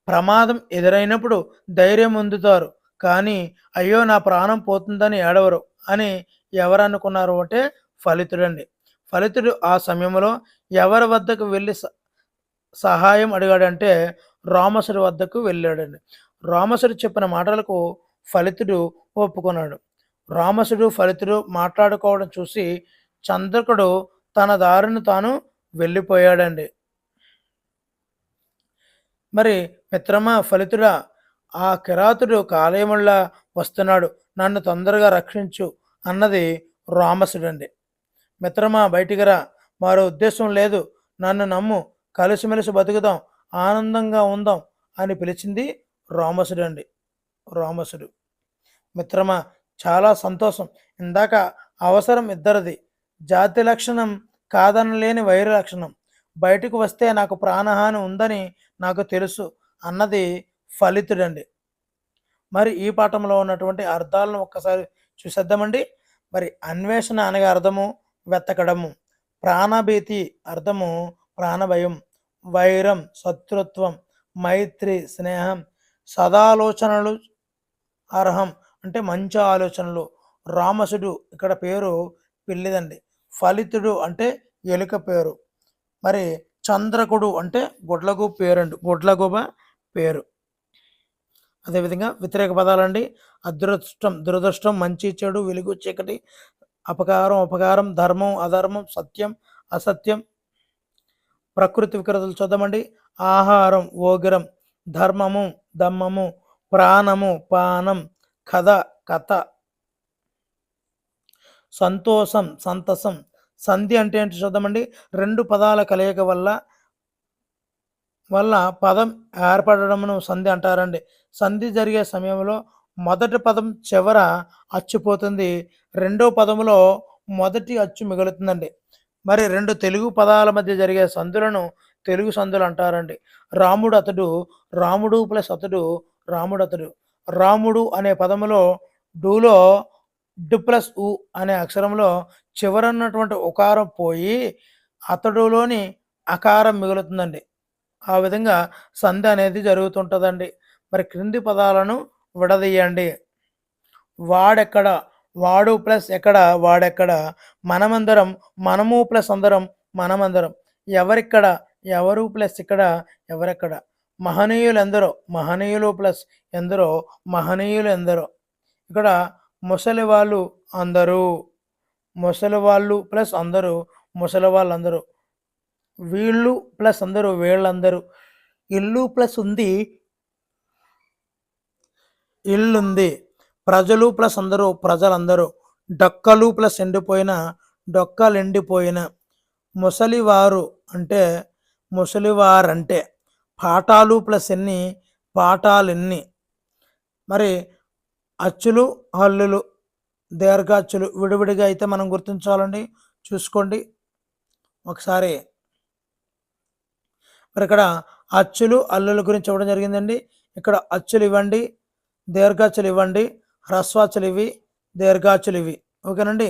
ప్రమాదం ఎదురైనప్పుడు ధైర్యం పొందుతారు, కానీ అయ్యో నా ప్రాణం పోతుందని ఏడవరు అని ఎవరు అనుకున్నారు అంటే ఫలితుడండి. ఫలితుడు ఆ సమయంలో ఎవరి వద్దకు వెళ్ళి సహాయం అడిగాడంటే రామసుడి వద్దకు వెళ్ళాడండి. రామసుడు చెప్పిన మాటలకు ఫలితుడు ఒప్పుకున్నాడు. రామసుడు ఫలితుడు మాట్లాడుకోవడం చూసి చంద్రకుడు తన దారిని తాను వెళ్ళిపోయాడండి. మరి మిత్రమా ఫలితుడా, ఆ కిరాతుడు కాలేయముల్లా వస్తున్నాడు, నన్ను తొందరగా రక్షించు అన్నది రామసుడండి. మిత్రమా బయటికి రా, మరో ఉద్దేశం లేదు, నన్ను నమ్ము, కలిసిమెలిసి బతుకుదాం, ఆనందంగా ఉందాం అని పిలిచింది రామసుడండి. రామసుడు, మిత్రమా చాలా సంతోషం, ఇందాక అవసరం ఇద్దరిది, జాతి లక్షణం కాదనలేని వైర లక్షణం, బయటకు వస్తే నాకు ప్రాణహాని ఉందని నాకు తెలుసు అన్నది ఫలితుడండి. మరి ఈ పాఠంలో ఉన్నటువంటి అర్థాలను ఒక్కసారి చూసేద్దామండి. మరి అన్వేషణ అనగా అర్థము వెతకడము, ప్రాణభీతి అర్థము ప్రాణభయం, వైరం శత్రుత్వం, మైత్రి స్నేహం, సదాలోచనలు అర్హం అంటే మంచి ఆలోచనలు. రామసుడు ఇక్కడ పేరు పిల్లిదండి. ఫలితుడు అంటే ఎలుక పేరు. మరి చంద్రకుడు అంటే గుడ్లగూబ పేరండి, గుడ్లగూబ పేరు. అదేవిధంగా వ్యతిరేక పదాలండి. అదృష్టం దురదృష్టం, మంచి చెడు, వెలుగు చీకటి, అపకారం ఉపకారం, ధర్మం అధర్మం, సత్యం అసత్యం. ప్రకృతి వికృతులు చూద్దామండి. ఆహారం ఓగిరం, ధర్మము దమ్మము, ప్రాణము పానం, కథ కథ, సంతోషం సంతసం. సంధి అంటే ఏంటి చూద్దామండి. 2 పదాల కలయిక వల్ల పదం ఏర్పడడంను సంధి అంటారండి. సంధి జరిగే సమయంలో మొదటి పదం చివర అచ్చుపోతుంది, రెండో పదంలో మొదటి అచ్చు మిగులుతుందండి. మరి 2 తెలుగు పదాల మధ్య జరిగే సంధులను తెలుగు సంధులు అంటారండి. రాముడు అతడు, రాముడు ప్లస్ అతడు, రాముడు అతడు. రాముడు అనే పదములో డూలో డు ప్లస్ ఉ అనే అక్షరంలో చివరన్నటువంటి ఉకారం పోయి అతడులోని అకారం మిగులుతుందండి. ఆ విధంగా సంధి అనేది జరుగుతుంటుందండి. మరి క్రింది పదాలను విడదీయండి. వాడెక్కడ, వాడు ప్లస్ ఎక్కడ, వాడెక్కడ. మనమందరం, మనము ప్లస్ అందరం, మనమందరం. ఎవరిక్కడ, ఎవరు ప్లస్ ఇక్కడ, ఎవరెక్కడ. మహనీయులు ఎందరో, మహనీయులు ప్లస్ ఎందరో, మహనీయులు ఎందరో. ఇక్కడ ముసలి వాళ్ళు అందరూ, ముసలి వాళ్ళు ప్లస్ అందరూ, ముసలి వాళ్ళందరూ. వీళ్ళు ప్లస్ అందరూ, వీళ్ళందరూ. ఇల్లు ప్లస్ ఉంది, ఇల్లుంది. ప్రజలు ప్లస్ అందరూ, ప్రజలందరూ. డొక్కలు ప్లస్ ఎండిపోయిన, డొక్కలు ఎండిపోయిన. ముసలివారు అంటే ముసలివారంటే పాఠాలు ప్లస్ ఎన్ని పాఠాలెన్ని. మరి అచ్చులు హల్లులు దీర్ఘాచ్చులు విడివిడిగా అయితే మనం గుర్తించాలండి. చూసుకోండి ఒకసారి. మరి ఇక్కడ అచ్చులు హల్లుల గురించి ఇవ్వడం జరిగిందండి. ఇక్కడ అచ్చులు ఇవ్వండి, దీర్ఘాచ్చులు ఇవ్వండి, హ్రస్వాచ్చులు ఇవి, దీర్ఘాచ్చులు ఇవి. ఓకేనండి.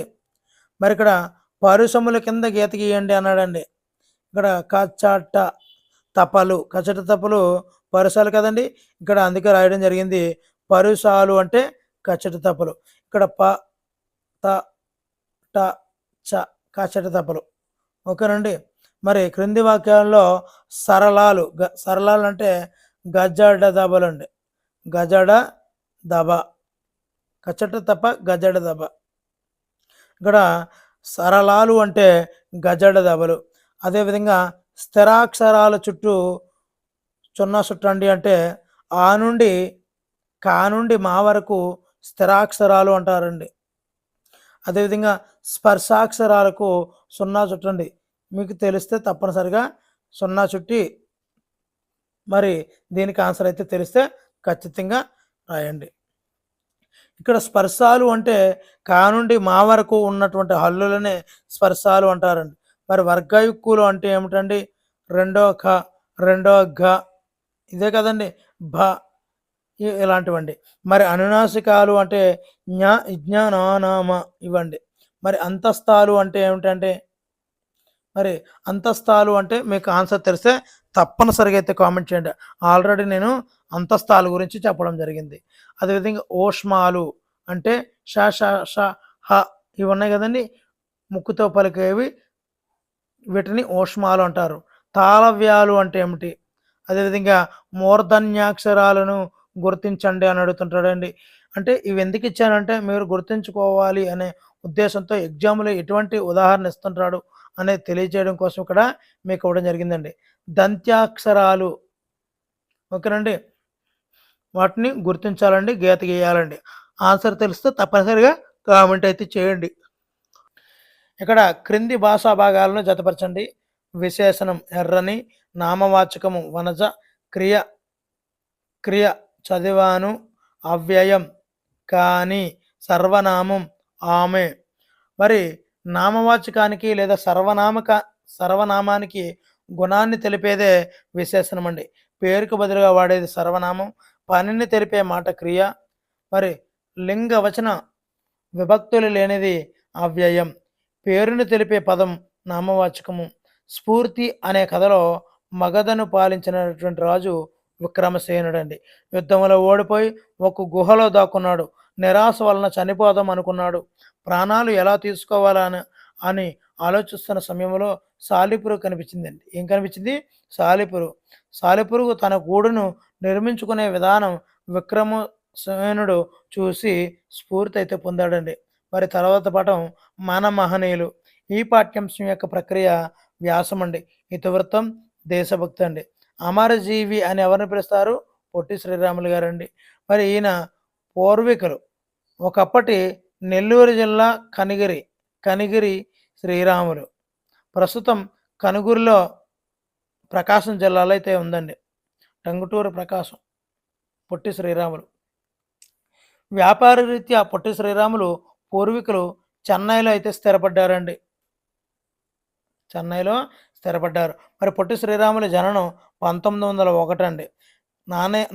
మరి ఇక్కడ పరుసముల కింద గీత గీయండి అన్నాడండి. ఇక్కడ కచ్చట తపలు, కచ్చట తపలు పరుసాలు కదండి. ఇక్కడ అందుకే రాయడం జరిగింది పరుసాలు అంటే కచ్చట తపలు. ఇక్కడ ప త ట చ కచ్చట తపలు. ఓకేనండి. మరి క్రింది వాక్యాల్లో సరళాలు సరళాలు అంటే గజడ దబలు అండి. గజడ దబ, కచ్చట తప గజడ దబ. ఇక్కడ సరళాలు అంటే గజడ దబలు. అదేవిధంగా స్థిరాక్షరాల చుట్టూ చున్నా చుట్టండి అంటే ఆ నుండి కా నుండి మా వరకు స్థిరాక్షరాలు అంటారండి. అదేవిధంగా స్పర్శాక్షరాలకు సున్నా చుట్టండి. మీకు తెలిస్తే తప్పనిసరిగా సున్నా చుట్టి మరి దీనికి ఆన్సర్ అయితే తెలిస్తే ఖచ్చితంగా రాయండి. ఇక్కడ స్పర్శాలు అంటే కా నుండి మా వరకు ఉన్నటువంటి హల్లులనే స్పర్శాలు అంటారండి. మరి వర్గయుక్కులు అంటే ఏమిటండి? రెండో ఖ, రెండో ఘ, ఇదే కదండి భ, ఇలాంటివండి. మరి అనునాసికాలు అంటే జ్ఞ, ఇజ్ఞ, నానామ ఇవ్వండి. మరి అంతస్తాలు అంటే ఏమిటంటే, మరి అంతస్తాలు అంటే మీకు ఆన్సర్ తెలిస్తే తప్పనిసరిగా అయితే కామెంట్ చేయండి. ఆల్రెడీ నేను అంతస్తాల గురించి చెప్పడం జరిగింది. అదేవిధంగా ఓష్మాలు అంటే ష ష ష హ ఇవి ఉన్నాయి కదండి, ముక్కుతో పలికేవి, వీటిని ఓష్మాలు అంటారు. తాళవ్యాలు అంటే ఏమిటి? అదేవిధంగా మూర్ధన్యాక్షరాలను గుర్తించండి అని అడుగుతుంటాడండి. అంటే ఇవి ఎందుకు ఇచ్చానంటే మీరు గుర్తుంచుకోవాలి అనే ఉద్దేశంతో ఎగ్జామ్లో ఎటువంటి ఉదాహరణ ఇస్తుంటాడు అనేది తెలియజేయడం కోసం ఇక్కడ మీకు ఇవ్వడం జరిగిందండి. దంత్యాక్షరాలు, ఓకేనండి, వాటిని గుర్తించాలండి, గీత గీయాలండి. ఆన్సర్ తెలిస్తే తప్పనిసరిగా కామెంట్ అయితే చేయండి. ఇక్కడ క్రింది భాషా భాగాలను జతపరచండి. విశేషణం ఎర్రని, నామవాచకము వనజ, క్రియ క్రియ చదివాను, అవ్యయం కానీ, సర్వనామం ఆమె. మరి నామవాచకానికి లేదా సర్వనామానికి గుణాన్ని తెలిపేదే విశేషణం అండి. పేరుకు బదులుగా వాడేది సర్వనామం. పనిని తెలిపే మాట క్రియ. మరి లింగ వచన విభక్తులు లేనిది అవ్యయం. పేరుని తెలిపే పదం నామవాచకము. స్ఫూర్తి అనే కథలో మగధను పాలించినటువంటి రాజు విక్రమసేనుడు అండి. యుద్ధంలో ఓడిపోయి ఒక గుహలో దాక్కున్నాడు. నిరాశ వలన చనిపోదాం అనుకున్నాడు. ప్రాణాలు ఎలా తీసుకోవాలని అని ఆలోచిస్తున్న సమయంలో సాలిపురుగు కనిపించిందండి. ఏం కనిపించింది? సాలిపురుగు. సాలిపురుగు తన గూడును నిర్మించుకునే విధానం విక్రమసేనుడు చూసి స్ఫూర్తి అయితే పొందాడండి. మరి తర్వాత పాఠం మన మహనీయులు. ఈ పాఠ్యాంశం యొక్క ప్రక్రియ వ్యాసం అండి. ఇతివృత్తం దేశభక్తి అండి. అమరజీవి అని ఎవరిని పిలుస్తారు? పొట్టి శ్రీరాములు గారండి. మరి ఈయన పూర్వీకులు ఒకప్పటి నెల్లూరు జిల్లా కనిగిరి శ్రీరాములు. ప్రస్తుతం కనుగురిలో ప్రకాశం జిల్లాలో అయితే ఉందండి. టంగుటూరు ప్రకాశం పొట్టి శ్రీరాములు. వ్యాపార రీత్యా పొట్టి శ్రీరాములు పూర్వీకులు చెన్నైలో అయితే స్థిరపడ్డారండి. చెన్నైలో స్థిరపడ్డారు. మరి పొట్టి శ్రీరాములు జననం 1901 అండి.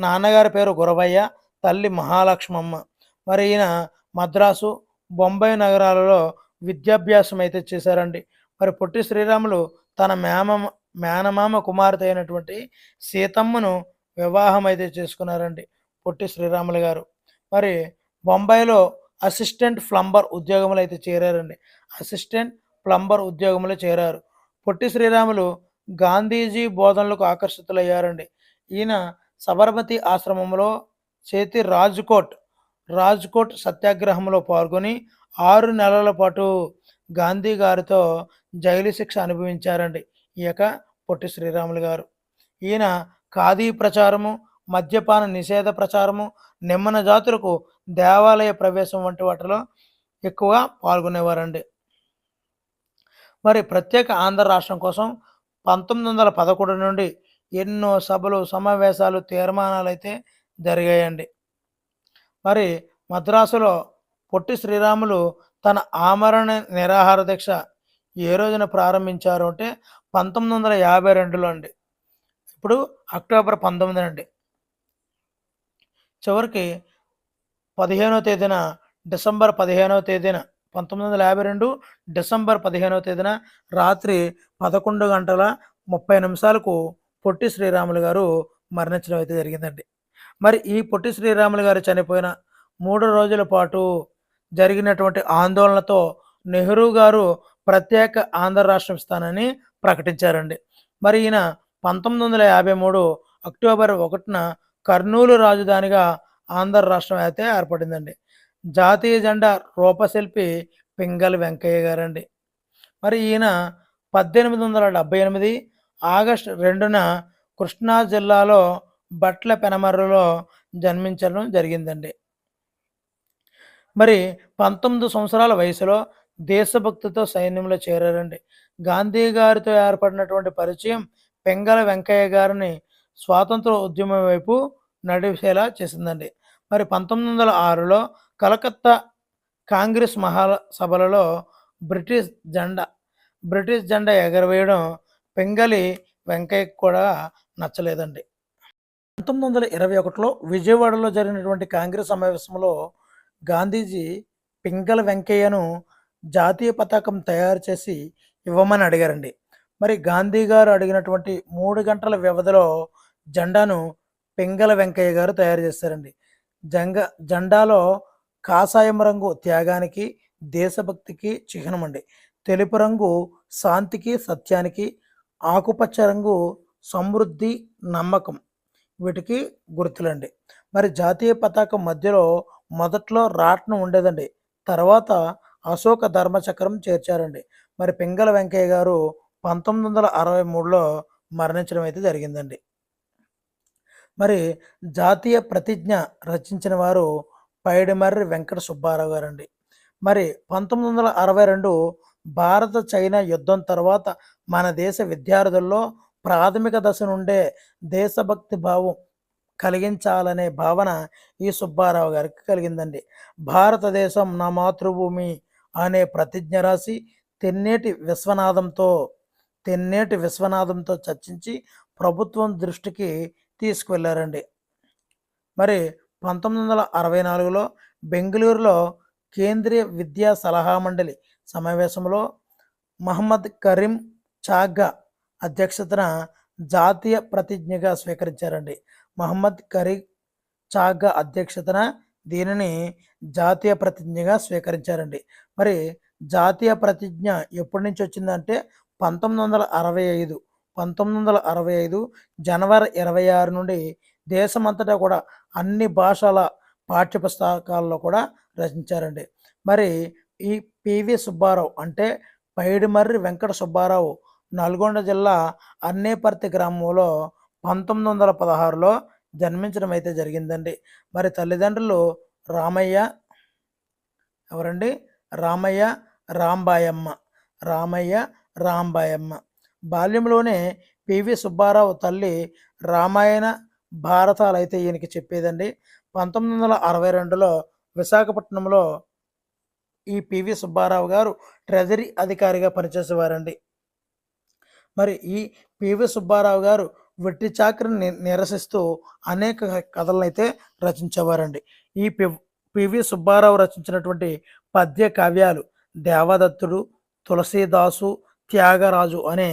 నాన్నగారి పేరు గురవయ్య, తల్లి మహాలక్ష్మమ్మ. మరి ఈయన మద్రాసు, బొంబాయి నగరాలలో విద్యాభ్యాసం అయితే చేశారండి. మరి పొట్టి శ్రీరాములు తన మేనమామ కుమార్తె అయినటువంటి సీతమ్మను వివాహం అయితే చేసుకున్నారండి పొట్టి శ్రీరాములు గారు. మరి బొంబాయిలో అసిస్టెంట్ ప్లంబర్ ఉద్యోగంలో అయితే చేరారండి. అసిస్టెంట్ ప్లంబర్ ఉద్యోగంలో చేరారు. పొట్టి శ్రీరాములు గాంధీజీ బోధనలకు ఆకర్షితులయ్యారండి. ఈయన సబర్మతి ఆశ్రమంలో చేతి రాజ్కోట్ సత్యాగ్రహంలో పాల్గొని 6 నెలల పాటు గాంధీ గారితో జైలు శిక్ష అనుభవించారండి ఈ యొక్క పొట్టి శ్రీరాములు గారు. ఈయన ఖాదీ ప్రచారము, మద్యపాన నిషేధ ప్రచారము, నిమ్మన జాతులకు దేవాలయ ప్రవేశం వంటి వాటిలో ఎక్కువగా పాల్గొనేవారండి. మరి ప్రత్యేక ఆంధ్ర రాష్ట్రం కోసం 1911 నుండి ఎన్నో సభలు, సమావేశాలు, తీర్మానాలైతే జరిగాయండి. మరి మద్రాసులో పొట్టి శ్రీరాములు తన ఆమరణ నిరాహార దీక్ష ఏ రోజున ప్రారంభించారు అంటే 1952లో అండి. ఇప్పుడు అక్టోబర్ 19 అండి. చివరికి 15వ తేదీన డిసెంబర్ 15వ తేదీన 1952 డిసెంబర్ 15వ తేదీన రాత్రి 11 గంటల 30 నిమిషాలకు పొట్టి శ్రీరాములు గారు మరణించడం అయితే జరిగిందండి. మరి ఈ పొట్టి శ్రీరాములు గారు చనిపోయిన 3 రోజుల పాటు జరిగినటువంటి ఆందోళనతో నెహ్రూ గారు ప్రత్యేక ఆంధ్ర రాష్ట్రం ఇస్తానని ప్రకటించారండి. మరి ఈయన 1953 అక్టోబర్ 1న కర్నూలు రాజధానిగా ఆంధ్ర రాష్ట్రం అయితే ఏర్పడిందండి. జాతీయ జెండా రూపశిల్పి పింగళి వెంకయ్య గారండి. మరి ఈయన 1878 ఆగస్టు 2న కృష్ణా జిల్లాలో బట్ల పెనమర్రులో జన్మించడం జరిగిందండి. మరి 19 సంవత్సరాల వయసులో దేశభక్తితో సైన్యంలో చేరారండి. గాంధీ గారితో ఏర్పడినటువంటి పరిచయం పింగళి వెంకయ్య గారిని స్వాతంత్ర ఉద్యమం వైపు నడిచేలా చేసిందండి. మరి 1906లో కలకత్తా కాంగ్రెస్ మహాసభలలో బ్రిటిష్ జెండా ఎగరవేయడం పింగళి వెంకయ్యకు కూడా నచ్చలేదండి. 1921లో విజయవాడలో జరిగినటువంటి కాంగ్రెస్ సమావేశంలో గాంధీజీ పింగళి వెంకయ్యను జాతీయ పతాకం తయారు చేసి ఇవ్వమని అడిగారండి. మరి గాంధీ గారు అడిగినటువంటి 3 గంటల వ్యవధిలో జెండాను పింగళి వెంకయ్య గారు తయారు చేశారండి. జెండాలో కాషాయం రంగు త్యాగానికి, దేశభక్తికి చిహ్నమండి. తెలుపు రంగు శాంతికి, సత్యానికి, ఆకుపచ్చ రంగు సమృద్ధి, నమ్మకం వీటికి గుర్తులండి. మరి జాతీయ పతాకం మధ్యలో మొదట్లో రాట్నం ఉండేదండి. తర్వాత అశోక ధర్మచక్రం చేర్చారండి. మరి పింగళి వెంకయ్య గారు 1963లో మరణించడం అయితే జరిగిందండి. మరి జాతీయ ప్రతిజ్ఞ రచించిన వారు పైడిమర్రి వెంకట సుబ్బారావు గారండి. మరి 1962 భారత చైనా యుద్ధం తర్వాత మన దేశ విద్యార్థుల్లో ప్రాథమిక దశ నుండే దేశభక్తి భావం కలిగించాలనే భావన ఈ సుబ్బారావు గారికి కలిగిందండి. భారతదేశం నా మాతృభూమి అనే ప్రతిజ్ఞ రాసి తెన్నేటి విశ్వనాథంతో చర్చించి ప్రభుత్వం దృష్టికి తీసుకువెళ్ళారండి. మరి 1964లో బెంగళూరులో కేంద్రీయ విద్యా సలహా మండలి సమావేశంలో మహమ్మద్ కరీం చాగా అధ్యక్షతన జాతీయ ప్రతిజ్ఞగా స్వీకరించారండి. మహమ్మద్ కరీం చాగా అధ్యక్షతన దీనిని జాతీయ ప్రతిజ్ఞగా స్వీకరించారండి. మరి జాతీయ ప్రతిజ్ఞ ఎప్పటి నుంచి వచ్చిందంటే 1965 జనవరి 26 నుండి దేశమంతటా కూడా అన్ని భాషల పాఠ్యపుస్తకాల్లో కూడా రచించారండి. మరి ఈ పివి సుబ్బారావు అంటే పైడిమర్రి వెంకట సుబ్బారావు నల్గొండ జిల్లా అన్నేపర్తి గ్రామంలో 1916లో జన్మించడం అయితే జరిగిందండి. మరి తల్లిదండ్రులు రామయ్య రామయ్య రాంబాయమ్మ. బాల్యంలోనే పివి సుబ్బారావు తల్లి రామాయణ భారతాలు అయితే ఈయనకి చెప్పేదండి. 1962లో విశాఖపట్నంలో ఈ పివి సుబ్బారావు గారు ట్రెజరీ అధికారిగా పనిచేసేవారండి. మరి ఈ పివి సుబ్బారావు గారు వెట్టి చాకరిని నిరసిస్తూ అనేక కథలను అయితే రచించేవారండి. ఈ పివి సుబ్బారావు రచించినటువంటి పద్య కావ్యాలు దేవదత్తుడు, తులసీదాసు, త్యాగరాజు అనే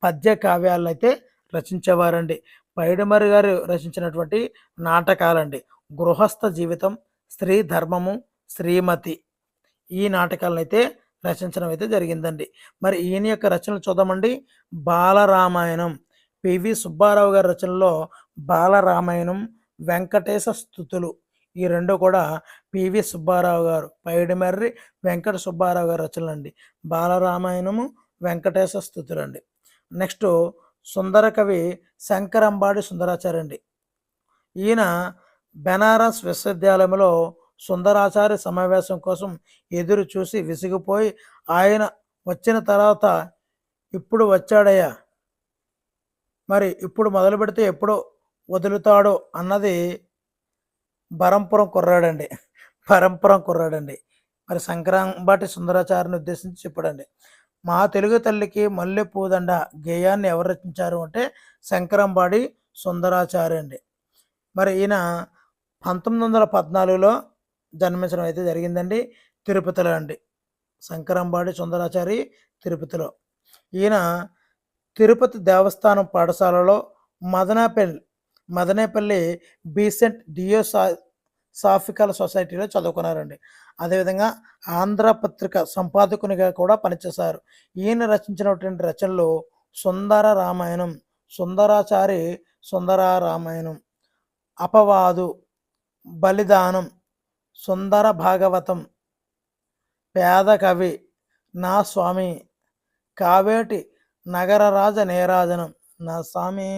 పద్య కావ్యాలను అయితే రచించేవారండి. పైడిమర్రి గారు రచించినటువంటి నాటకాలండి గృహస్థ జీవితం, స్త్రీ ధర్మము, శ్రీమతి ఈ నాటకాలను అయితే రచించడం అయితే జరిగిందండి. మరి ఈయన యొక్క రచనలు చూద్దామండి. బాలరామాయణం పివి సుబ్బారావు గారి రచనలో బాలరామాయణం, వెంకటేశ స్తుతులు ఈ రెండు కూడా పివి సుబ్బారావు గారు పైడిమర్రి వెంకట సుబ్బారావు గారి రచనలు అండి. బాలరామాయణము, వెంకటేశ స్తుతులు అండి. నెక్స్ట్ సుందర కవి శంకరంబాడి సుందరాచార్య అండి. ఈయన బెనారస్ విశ్వవిద్యాలయంలో సుందరాచార్య సమావేశం కోసం ఎదురు చూసి విసిగిపోయి ఆయన వచ్చిన తర్వాత ఇప్పుడు వచ్చాడయ్యా, మరి ఇప్పుడు మొదలు పెడితే ఎప్పుడు వదులుతాడో అన్నది బరంపురం కుర్రాడండి. పరంపురం కుర్రాడండి. మరి సంక్రాంబాటి సుందరాచార్యని ఉద్దేశించి చెప్పాడండి. మా తెలుగు తల్లికి మల్లె పూదండ గేయాన్ని ఎవరు రచించారు అంటే శంకరంబాడి సుందరాచార్య అండి. మరి ఈయన 1914లో జన్మించడం అయితే జరిగిందండి, తిరుపతిలో అండి. శంకరంబాడి సుందరాచారి తిరుపతిలో. ఈయన తిరుపతి దేవస్థానం పాఠశాలలో మదనేపల్లి బీసెంట్ సాఫికల్ సొసైటీలో చదువుకున్నారండి. అదేవిధంగా ఆంధ్రపత్రిక సంపాదకునిగా కూడా పనిచేశారు. ఈయన రచించినటువంటి రచనలు సుందర రామాయణం, సుందరాచారి సుందర రామాయణం, అపవాదు, బలిదానం, సుందర భాగవతం, పేద కవి, నా స్వామి, కావేటి నగరరాజ నీరాజనం, నా స్వామి,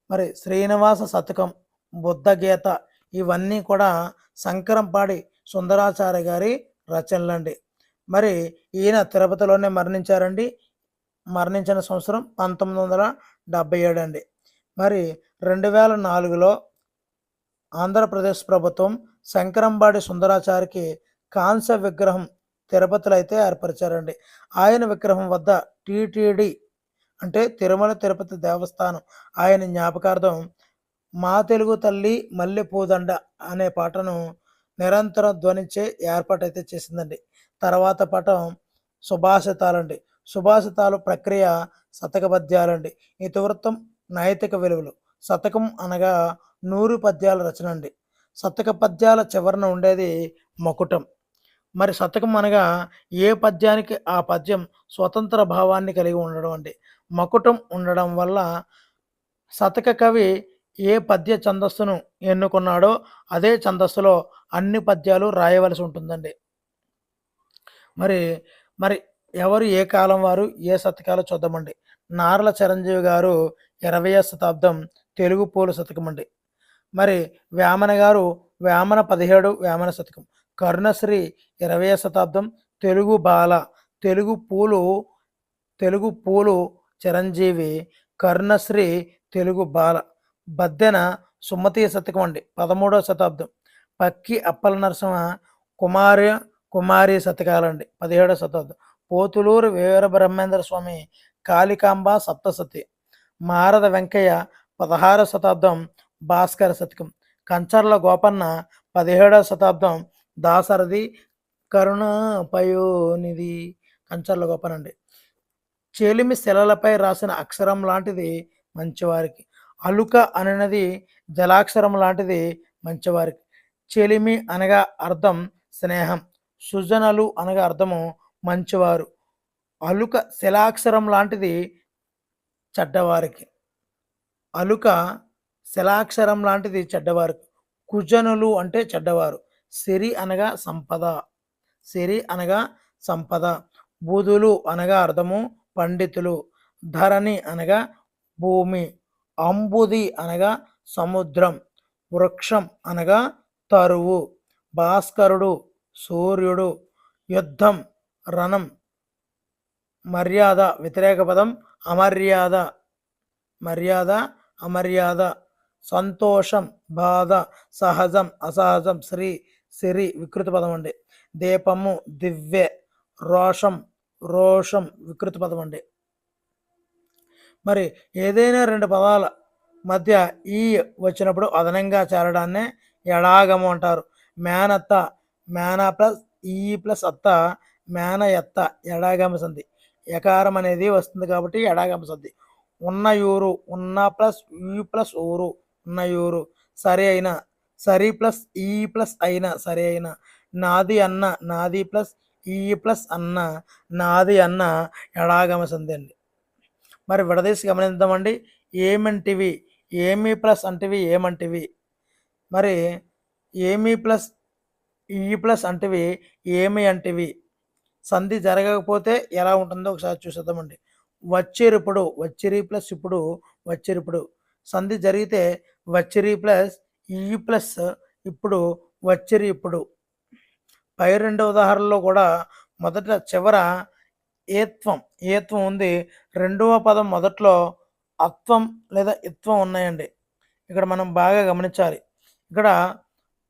మరి శ్రీనివాస శతకం, బుద్ధగీత, ఇవన్నీ కూడా శంకరంపాడి సుందరాచార్య గారి రచనలండి. మరి ఈయన తిరుపతిలోనే మరణించారండి. మరణించిన సంవత్సరం 1977 అండి. మరి 2004లో ఆంధ్రప్రదేశ్ ప్రభుత్వం శంకరంబాడి సుందరాచారికి కాంస్య విగ్రహం తిరుపతిలో అయితే ఏర్పరిచారండి. ఆయన విగ్రహం వద్ద టీటీడీ అంటే తిరుమల తిరుపతి దేవస్థానం ఆయన జ్ఞాపకార్థం మా తెలుగు తల్లి మల్లె పూదండ అనే పాటను నిరంతరం ధ్వనించే ఏర్పాటైతే చేసిందండి. తర్వాత పాఠం సుభాషితాలండి. సుభాషితాలు ప్రక్రియ శతక పద్యాలండి. ఇతివృత్తం నైతిక విలువలు. శతకం అనగా 100 పద్యాల రచన అండి. శతక పద్యాల చివరన ఉండేది మకుటం. మరి శతకం అనగా ఏ పద్యానికి ఆ పద్యం స్వతంత్ర భావాన్ని కలిగి ఉండడం అండి. మకుటం ఉండడం వల్ల శతక కవి ఏ పద్య ఛందస్సును ఎన్నుకున్నాడో అదే ఛందస్సులో అన్ని పద్యాలు రాయవలసి ఉంటుందండి. మరి మరి ఎవరు ఏ కాలం వారు ఏ శతకాలు చూద్దామండి. నార్ల చిరంజీవి గారు 20వ శతాబ్దం తెలుగు పూల శతకం అండి. మరి వేమన గారు వేమన 17 వేమన శతకం. కరుణశ్రీ 20వ శతాబ్దం తెలుగు బాల, తెలుగు పూలు చిరంజీవి, కరుణశ్రీ తెలుగు బాల. బద్దెన సుమతి శతకం అండి 13వ శతాబ్దం. పక్కి అప్పల నరసింహ కుమారి శతకాలండి 17వ శతాబ్దం. పోతులూరు వీరబ్రహ్మేంద్ర స్వామి కాళికాంబ సప్తసతి. మారద వెంకయ్య 16వ శతాబ్దం భాస్కర శతకం. కంచర్ల గోపన్న 17వ శతాబ్దం దాశరథి కరుణ పయోనిధి. కంచర్ల గోపనండి. చెలిమి శిలలపై రాసిన అక్షరం లాంటిది మంచివారికి. అలుక అనేది జలాక్షరం లాంటిది మంచివారికి. చెలిమి అనగా అర్థం స్నేహం. సుజనులు అనగా అర్థము మంచివారు. అలుక శిలాక్షరం లాంటిది చెడ్డవారికి. అలుక శిలాక్షరం లాంటిది చెడ్డవారికి. కుజనులు అంటే చెడ్డవారు. సిరి అనగా సంపద. సిరి అనగా సంపద. బుధులు అనగా అర్థము పండితులు. ధరణి అనగా భూమి. అంబుది అనగా సముద్రం. వృక్షం అనగా తరువు. భాస్కరుడు సూర్యుడు. యుద్ధం రణం. మర్యాద వ్యతిరేక పదం అమర్యాద. మర్యాద అమర్యాద. సంతోషం బాధ. సహజం అసహజం. సిరి వికృత పదం అండి. దీపము దివ్య. రోషం వికృత పదం అండి. మరి ఏదైనా రెండు పదాల మధ్య ఈ వచ్చినప్పుడు అదనంగా చేరడాన్నే ఎడాగము అంటారు. మేనత్త, మేనా ప్లస్ ఈ ప్లస్ అత్త, మేనయత్త, ఎడాగమ సంధి. ఎకారం అనేది వస్తుంది కాబట్టి ఎడాగమ సంధి. ఉన్నయూరు, ఉన్న ప్లస్ యు ప్లస్ ఊరు, ఉన్నయూరు. సరి అయిన, సరి ప్లస్ ఈ ప్లస్ అయిన, సరి అయిన. నాది అన్న, నాది ప్లస్ ఈ ప్లస్ అన్న, నాది అన్న, ఎడాగమ సంధి అండి. మరి విడదీసి గమనిద్దామండి. ఏమంటివి, ఏమి ప్లస్ అంటివి ఏమంటివి. మరి ఏమి ప్లస్ ఈ ప్లస్ అంటివి ఏమి అంటివి. సంధి జరగకపోతే ఎలా ఉంటుందో ఒకసారి చూసేద్దామండి. వచ్చిరిప్పుడు, వచ్చిరి ప్లస్ ఇప్పుడు వచ్చిరిప్పుడు. సంధి జరిగితే వచ్చిరి ప్లస్ ఈ ప్లస్ ఇప్పుడు వచ్చిరి ఇప్పుడు. పై రెండు ఉదాహరణలో కూడా మొదట చివర ఏత్వం ఏత్వం ఉంది. రెండవ పదం మొదట్లో అత్వం లేదా ఇత్వం ఉన్నాయండి. ఇక్కడ మనం బాగా గమనించాలి. ఇక్కడ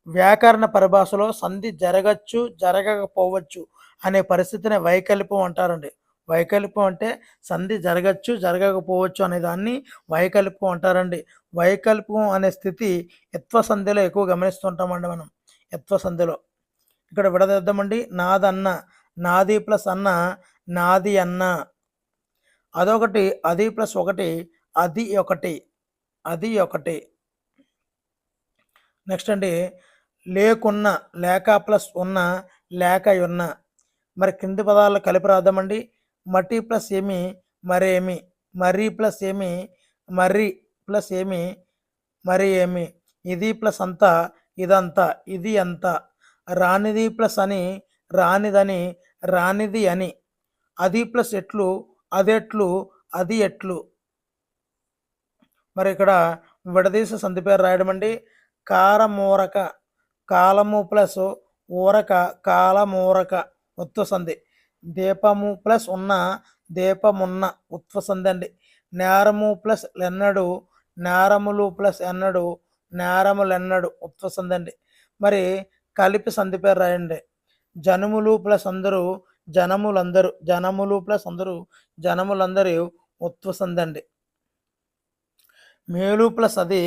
వ్యాకరణ పరిభాషలో సంధి జరగచ్చు, జరగకపోవచ్చు అనే పరిస్థితిని వైకల్పం అంటారండి. వైకల్పం అంటే సంధి జరగచ్చు, జరగకపోవచ్చు అనే దాన్ని వైకల్పం అంటారండి. వైకల్పం అనే స్థితి యత్వ సంధిలో ఎక్కువ గమనిస్తుంటామండి మనం. యత్వ సంధిలో. ఇక్కడ విడదీద్దామండి. నాదన్న, నాది ప్లస్ అన్న, నాది అన్న. అదొకటి, అది ప్లస్ ఒకటి, అది ఒకటి, అది ఒకటి. నెక్స్ట్ అండి, లేకున్న, లేక ప్లస్ ఉన్న, లేకయున్న. మరి కింది పదాలు కలిపి రాద్దామండి. మటి ప్లస్ ఏమి, మరేమి. మరి ప్లస్ ఏమి, మరి ప్లస్ ఏమి, మరి ఏమి. ఇది ప్లస్ అంతా, ఇదంతా, ఇది అంతా. రానిది ప్లస్ అని, రానిదని, రానిది అని. అది ప్లస్ ఎట్లు, అదెట్లు, అది ఎట్లు. మరి ఇక్కడ విడదీసి సంధి పేరు రాయడం అండి. కారమూరక, కాలము ప్లస్ ఊరక, కాలమూరక, ఉత్వ సంధి. దీపము ప్లస్ ఉన్న, దీపమున్న, ఉత్వ సంధి అండి. నేరము ప్లస్ ఎన్నడు, నేరములు ప్లస్ ఎన్నడు, నేరములెన్నడు, ఉత్వ సంధి అండి. మరి కలిపి సంధి పేరు రాయండి. జనములు ప్లస్ అందరూ, జనములందరూ, జనములు ప్లస్ అందరూ, జనములందరూ, ఉత్వ సంధి అండి. మేలు ప్లస్ అది,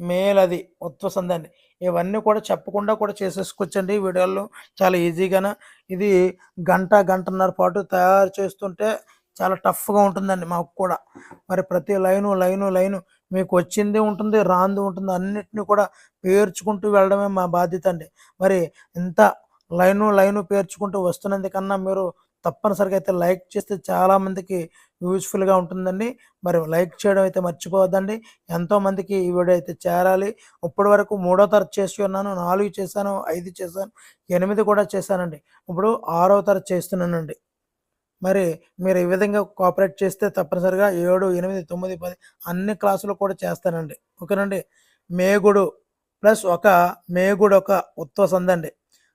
మేలది, ఉత్వ సంధి అండి. ఇవన్నీ కూడా చెప్పకుండా కూడా చేసేసుకోవచ్చండి వీడియోల్లో చాలా ఈజీగాన. ఇది గంటన్నర పాటు తయారు చేస్తుంటే చాలా టఫ్గా ఉంటుందండి మాకు కూడా. మరి ప్రతి లైను మీకు వచ్చింది ఉంటుంది, రాంది ఉంటుంది, అన్నిటిని కూడా పేర్చుకుంటూ వెళ్ళడమే మా బాధ్యత అండి. మరి ఇంత లైను పేర్చుకుంటూ వస్తున్నందుకన్నా మీరు తప్పనిసరిగా అయితే లైక్ చేస్తే చాలామందికి యూజ్ఫుల్గా ఉంటుందండి. మరి లైక్ చేయడం అయితే మర్చిపోవద్దండి. ఎంతోమందికి ఈ వీడియో అయితే చేరాలి. ఇప్పటి వరకు 3వ తరగతి చేసి ఉన్నాను, 4 చేశాను, 5 చేశాను, 8 కూడా చేశానండి. ఇప్పుడు 6వ తరగతి చేస్తున్నానండి. మరి మీరు ఈ విధంగా కోఆపరేట్ చేస్తే తప్పనిసరిగా 7, 8, 9, 10 అన్ని క్లాసులు కూడా చేస్తానండి. ఓకేనండి. మేగుడు ప్లస్ ఒక, మేగుడొక, ఉత్వ సంధి అండి.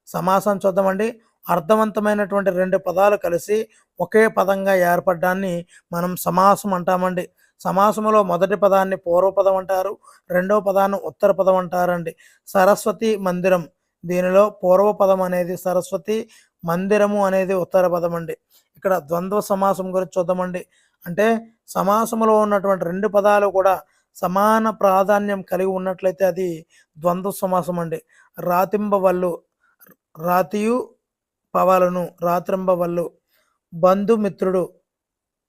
సమాసం చూద్దామండి. అర్థవంతమైనటువంటి 2 పదాలు కలిసి ఒకే పదంగా ఏర్పడ్డాన్ని మనం సమాసం అంటామండి. సమాసంలో మొదటి పదాన్ని పూర్వపదం అంటారు, రెండవ పదాన్ని ఉత్తర పదం అంటారండి. సరస్వతి మందిరం, దీనిలో పూర్వపదం అనేది సరస్వతి, మందిరము అనేది ఉత్తర పదం అండి. ఇక్కడ ద్వంద్వ సమాసం గురించి చూద్దామండి. అంటే సమాసంలో ఉన్నటువంటి 2 పదాలు కూడా సమాన ప్రాధాన్యం కలిగి ఉన్నట్లయితే అది ద్వంద్వ సమాసం అండి. రాతింబవళ్ళు, రాతియు పవలను, రాత్రింబవళ్ళు. బంధుమిత్రుడు,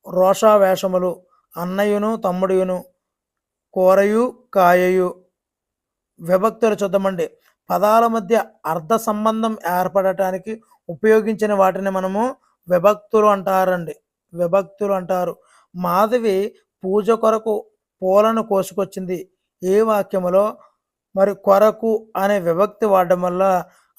రోషావేషములు, అన్నయును తమ్ముడియును, కూరయు కాయయు. విభక్తులు చూద్దామండి. పదాల మధ్య అర్థ సంబంధం ఏర్పడటానికి ఉపయోగించిన వాటిని మనము విభక్తులు అంటారండి. విభక్తులు అంటారు. మాధవి పూజ కొరకు పూలను కోసుకొచ్చింది. ఏ వాక్యములో మరి కొరకు అనే విభక్తి వాడడం వల్ల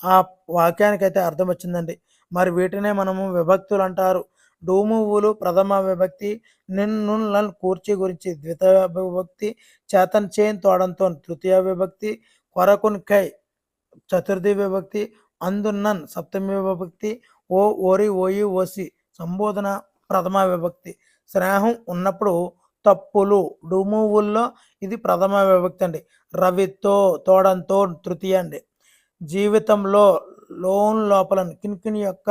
ఆ వాక్యానికైతే అర్థం వచ్చిందండి. మరి వీటినే మనము విభక్తులు అంటారు. డూమువులు ప్రథమ విభక్తి, నిన్నున్ కూర్చి గురించి ద్వితీయ విభక్తి, చేతన్ చేన్ తోడంతో తృతీయ విభక్తి, కొరకున్ కై చతుర్థి విభక్తి, అందున్నన్ సప్తమి విభక్తి, ఓ ఓరి ఓయి ఓసి సంబోధన ప్రథమ విభక్తి. స్నేహం ఉన్నప్పుడు తప్పులు డుమువుల్లో ఇది ప్రథమ విభక్తి అండి. రవితో తోడంతో తృతీయ అండి. జీవితంలో లోన్ లోపలను, కిన్కిని యొక్క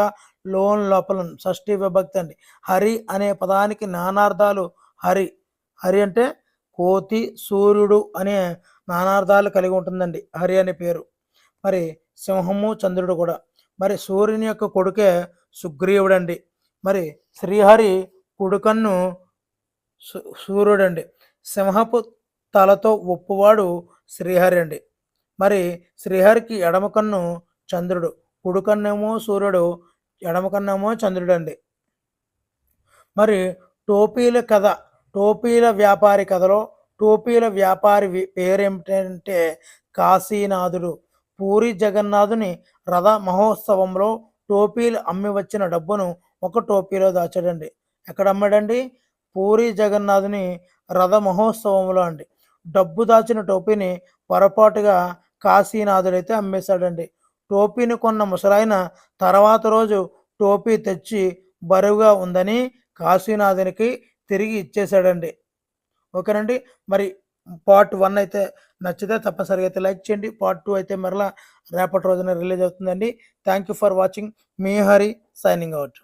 లోన్ లోపలను షష్ఠీ విభక్తి అండి. హరి అనే పదానికి నానార్థాలు. హరి, హరి అంటే కోతి, సూర్యుడు అనే నానార్థాలు కలిగి ఉంటుందండి హరి అనే పేరు. మరి సింహము చంద్రుడు కూడా. మరి సూర్యుని యొక్క కొడుకే సుగ్రీవుడండి. మరి శ్రీహరి కుడుకన్ను సూర్యుడండి. సింహపు తలతో ఒప్పువాడు శ్రీహరి అండి. మరి శ్రీహరికి ఎడమ కన్ను చంద్రుడు, కుడికన్నేమో సూర్యుడు, ఎడమ కన్నేమో చంద్రుడు అండి. మరి టోపీల కథ, టోపీల వ్యాపారి కథలో టోపీల వ్యాపారి పేరేమిటంటే కాశీనాథుడు. పూరి జగన్నాథుని రథ మహోత్సవంలో టోపీలు అమ్మి వచ్చిన డబ్బును ఒక టోపీలో దాచాడండి. ఎక్కడ అమ్మాడండి? పూరి జగన్నాథుని రథ మహోత్సవంలో అండి. డబ్బు దాచిన టోపీని పొరపాటుగా కాశీనాథుడైతే అమ్మేశాడండి. టోపీని కొన్న ముసలాయన తర్వాత రోజు టోపీ తెచ్చి బరువుగా ఉందని కాశీనాథునికి తిరిగి ఇచ్చేశాడండి. ఓకేనండి. మరి పార్ట్ 1 అయితే నచ్చితే తప్పనిసరిగా అయితే లైక్ చేయండి. పార్ట్ 2 అయితే మరలా రేపటి రోజున రిలీజ్ అవుతుందండి. Thank you for watching. Me Hari signing out.